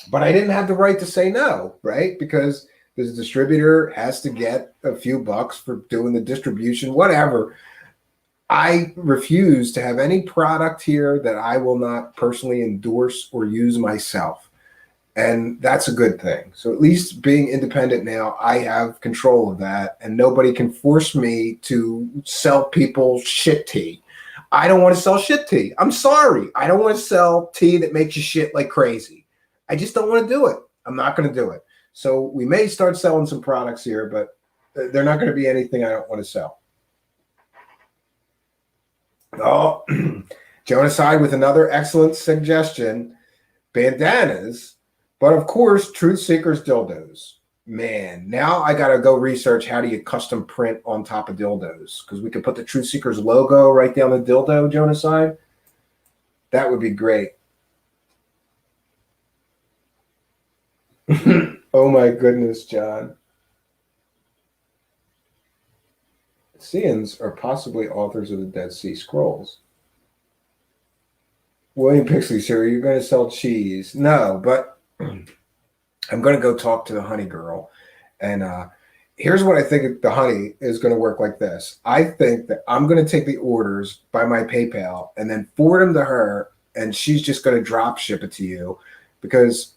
But I didn't have the right to say no, right? Because the distributor has to get a few bucks for doing the distribution, whatever. I refuse to have any product here that I will not personally endorse or use myself. And that's a good thing. So at least being independent now, I have control of that, and nobody can force me to sell people shit tea. I don't want to sell shit tea. I'm sorry. I don't want to sell tea that makes you shit like crazy. I just don't want to do it. I'm not going to do it. So we may start selling some products here, but they're not going to be anything I don't want to sell. Oh, Jonah side with another excellent suggestion, bandanas, but of course, Truthseekers dildos. Man, now I got to go research how do you custom print on top of dildos, because we could put the Truthseekers logo right down the dildo, Jonah side. That would be great. Oh my goodness, John. Seans are possibly authors of the Dead Sea Scrolls. William Pixley, sir, you're going to sell cheese. No, but I'm going to go talk to the honey girl. And here's what I think the honey is going to work like this. I think that I'm going to take the orders by my PayPal and then forward them to her, and she's just going to drop ship it to you, because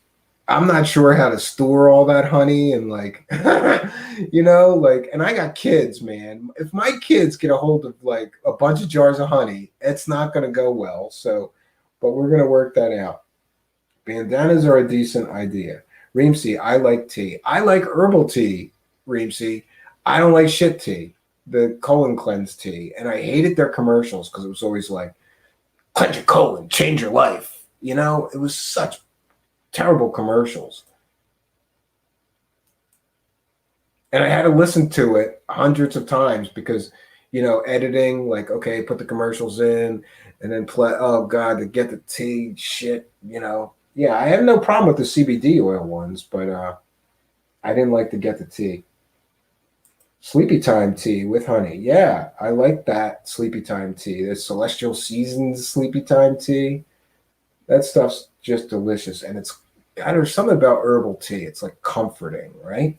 I'm not sure how to store all that honey and like, you know, like, and I got kids, man. If my kids get a hold of like a bunch of jars of honey, it's not going to go well. So, but we're going to work that out. Bandanas are a decent idea. Reemsey, I like tea. I like herbal tea, Reemsey. I don't like shit tea, the colon cleanse tea. And I hated their commercials because it was always like, cleanse your colon, change your life. You know, it was such terrible commercials. And I had to listen to it hundreds of times because, you know, editing, like, okay, put the commercials in and then play, oh God, to get the tea shit, you know. Yeah, I have no problem with the CBD oil ones, but I didn't like to get the tea. Sleepy time tea with honey. Yeah, I like that sleepy time tea. The Celestial Seasons sleepy time tea. That stuff's just delicious. And it's, God, there's something about herbal tea. It's like comforting, right?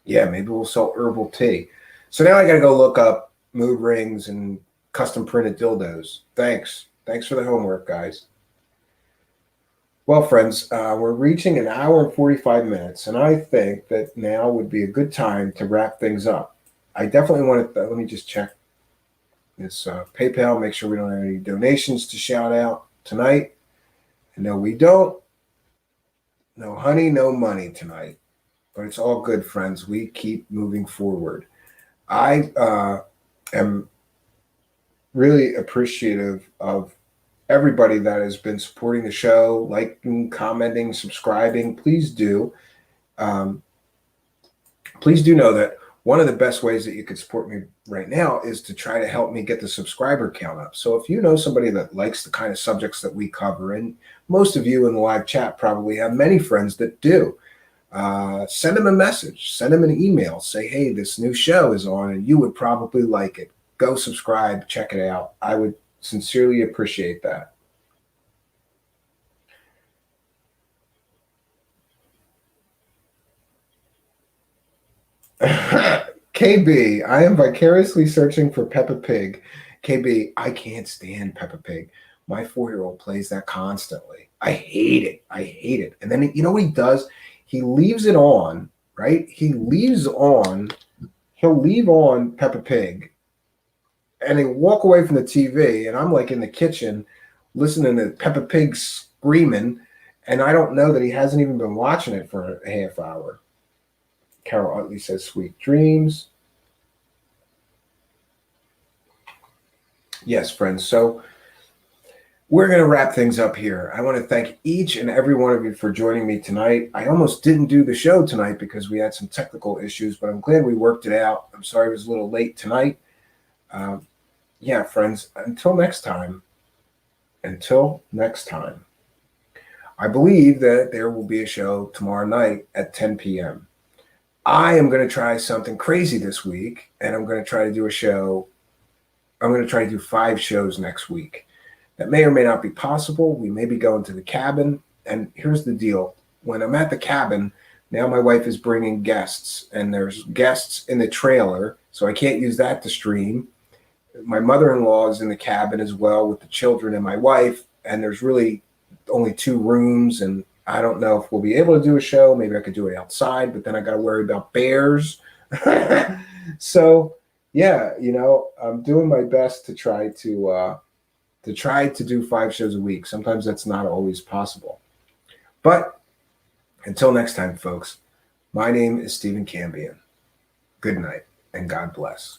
Yeah, maybe we'll sell herbal tea. So now I got to go look up mood rings and custom printed dildos. Thanks. Thanks for the homework, guys. Well, friends, we're reaching an hour and 45 minutes, and I think that now would be a good time to wrap things up. I definitely want to, let me just check this PayPal, make sure we don't have any donations to shout out tonight. No, we don't. No honey, no money tonight. But it's all good, friends. We keep moving forward. I am really appreciative of everybody that has been supporting the show, liking, commenting, subscribing. Please do. Please do know that one of the best ways that you could support me right now is to try to help me get the subscriber count up. So if you know somebody that likes the kind of subjects that we cover, and most of you in the live chat probably have many friends that do, send them a message, send them an email, say, hey, this new show is on and you would probably like it. Go subscribe, check it out. I would sincerely appreciate that. KB, I am vicariously searching for Peppa Pig. KB, I can't stand Peppa Pig. My 4-year-old plays that constantly. I hate it. I hate it. And then, you know what he does? He leaves it on, right? He'll leave on Peppa Pig, and he'll walk away from the TV, and I'm like in the kitchen listening to Peppa Pig screaming, and I don't know that he hasn't even been watching it for a half hour. Carol Utley says, sweet dreams. Yes, friends. So we're going to wrap things up here. I want to thank each and every one of you for joining me tonight. I almost didn't do the show tonight because we had some technical issues, but I'm glad we worked it out. I'm sorry it was a little late tonight. Yeah, friends, until next time, I believe that there will be a show tomorrow night at 10 p.m. I am going to try something crazy this week, and I'm going to try to do a show. I'm going to try to do 5 shows next week. That may or may not be possible. We may be going to the cabin. And here's the deal. When I'm at the cabin, now my wife is bringing guests, and there's guests in the trailer, so I can't use that to stream. My mother-in-law is in the cabin as well with the children and my wife, and there's really only 2 rooms, and I don't know if we'll be able to do a show. Maybe I could do it outside, but then I got to worry about bears. So, yeah, you know, I'm doing my best to try to do 5 shows a week. Sometimes that's not always possible. But until next time, folks, my name is Stephen Cambion. Good night, and God bless.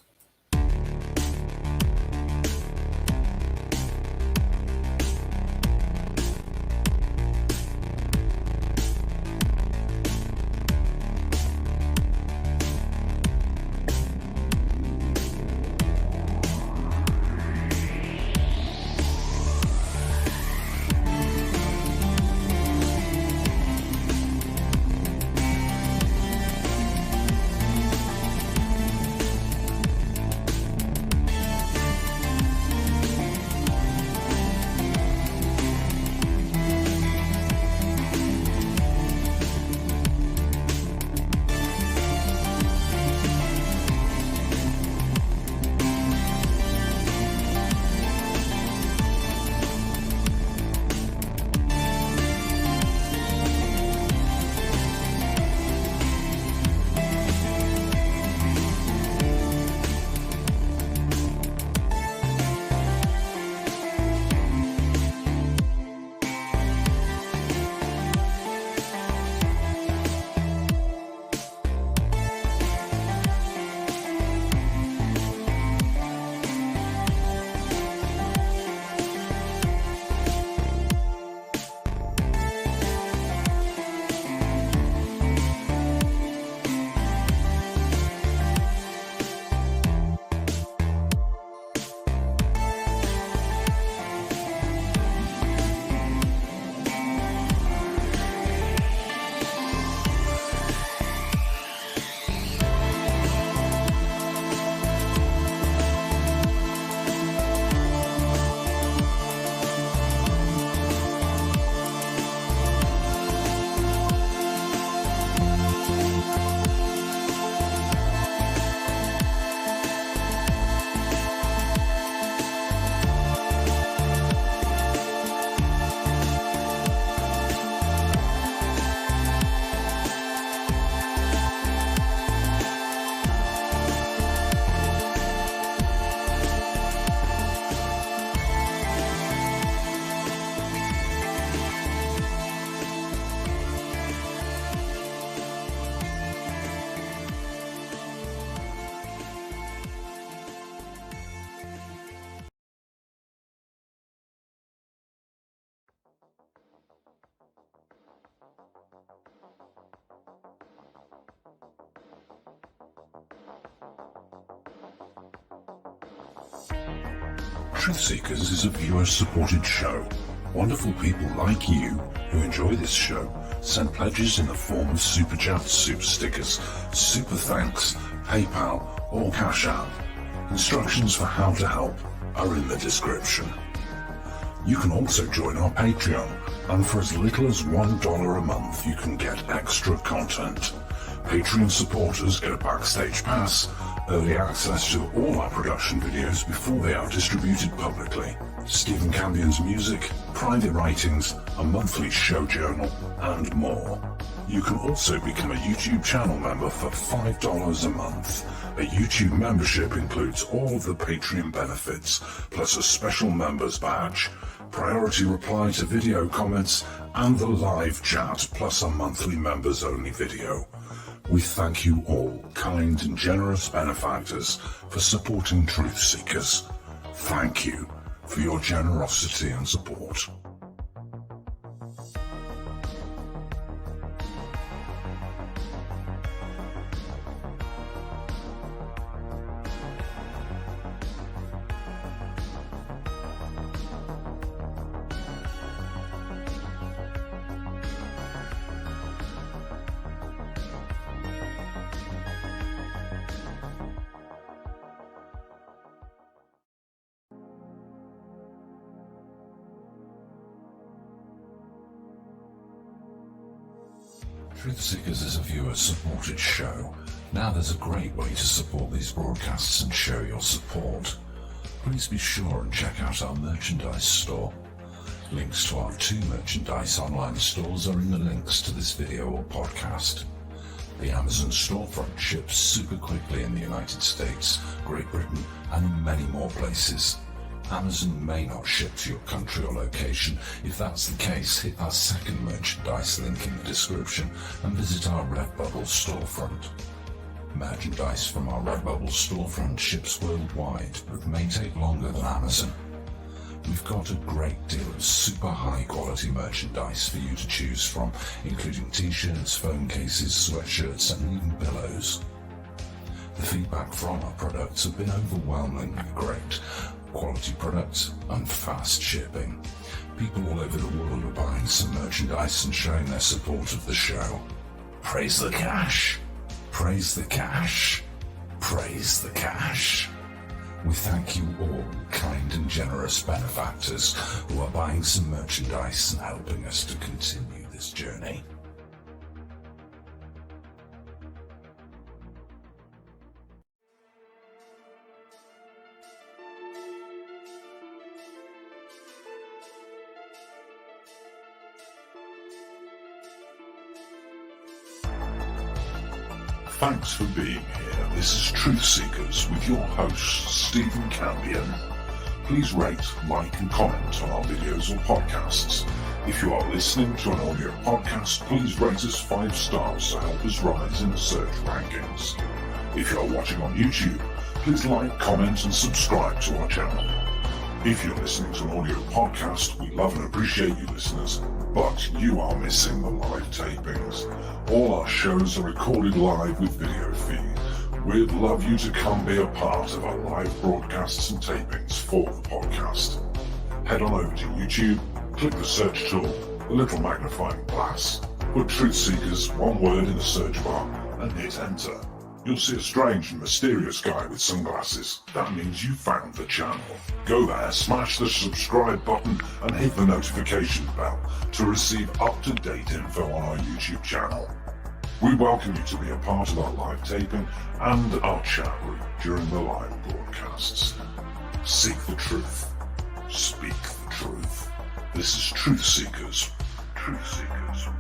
Truthseekers is a viewer-supported show. Wonderful people like you who enjoy this show send pledges in the form of super chats, super stickers, super thanks, PayPal, or Cash App. Instructions for how to help are in the description. You can also join our Patreon, and for as little as $1 a month you can get extra content. Patreon supporters get a backstage pass, early access to all our production videos before they are distributed publicly, Stephen Campion's music, private writings, a monthly show journal, and more. You can also become a YouTube channel member for $5 a month. A YouTube membership includes all of the Patreon benefits, plus a special members badge, priority reply to video comments, and the live chat, plus a monthly members-only video. We thank you all, kind and generous benefactors, for supporting Truthseekers. Thank you for your generosity and support. Truthseekers is a viewer-supported show. Now there's a great way to support these broadcasts and show your support. Please be sure and check out our merchandise store. Links to our 2 merchandise online stores are in the links to this video or podcast. The Amazon storefront ships super quickly in the United States, Great Britain, and in many more places. Amazon may not ship to your country or location. If that's the case, hit our second merchandise link in the description and visit our Redbubble storefront. Merchandise from our Redbubble storefront ships worldwide, but may take longer than Amazon. We've got a great deal of super high quality merchandise for you to choose from, including t-shirts, phone cases, sweatshirts, and even pillows. The feedback from our products have been overwhelmingly great. Quality products and fast shipping. People all over the world are buying some merchandise and showing their support of the show. Praise the cash! Praise the cash! Praise the cash! We thank you all, kind and generous benefactors who are buying some merchandise and helping us to continue this journey. Thanks for being here. This is Truthseekers with your host, Stephen Campion. Please rate, like and comment on our videos or podcasts. If you are listening to an audio podcast, please rate us 5 stars to help us rise in the search rankings. If you are watching on YouTube, please like, comment and subscribe to our channel. If you're listening to an audio podcast, we love and appreciate you listeners, but you are missing the live tapings. All our shows are recorded live with video feed. We'd love you to come be a part of our live broadcasts and tapings for the podcast. Head on over to YouTube, click the search tool, the little magnifying glass, put Truthseekers, one word in the search bar, and hit enter. You'll see a strange and mysterious guy with sunglasses. That means you found the channel. Go there, smash the subscribe button and hit the notification bell to receive up-to-date info on our YouTube channel. We welcome you to be a part of our live taping and our chat room during the live broadcasts. Seek the truth. Speak the truth. This is Truthseekers. Truthseekers.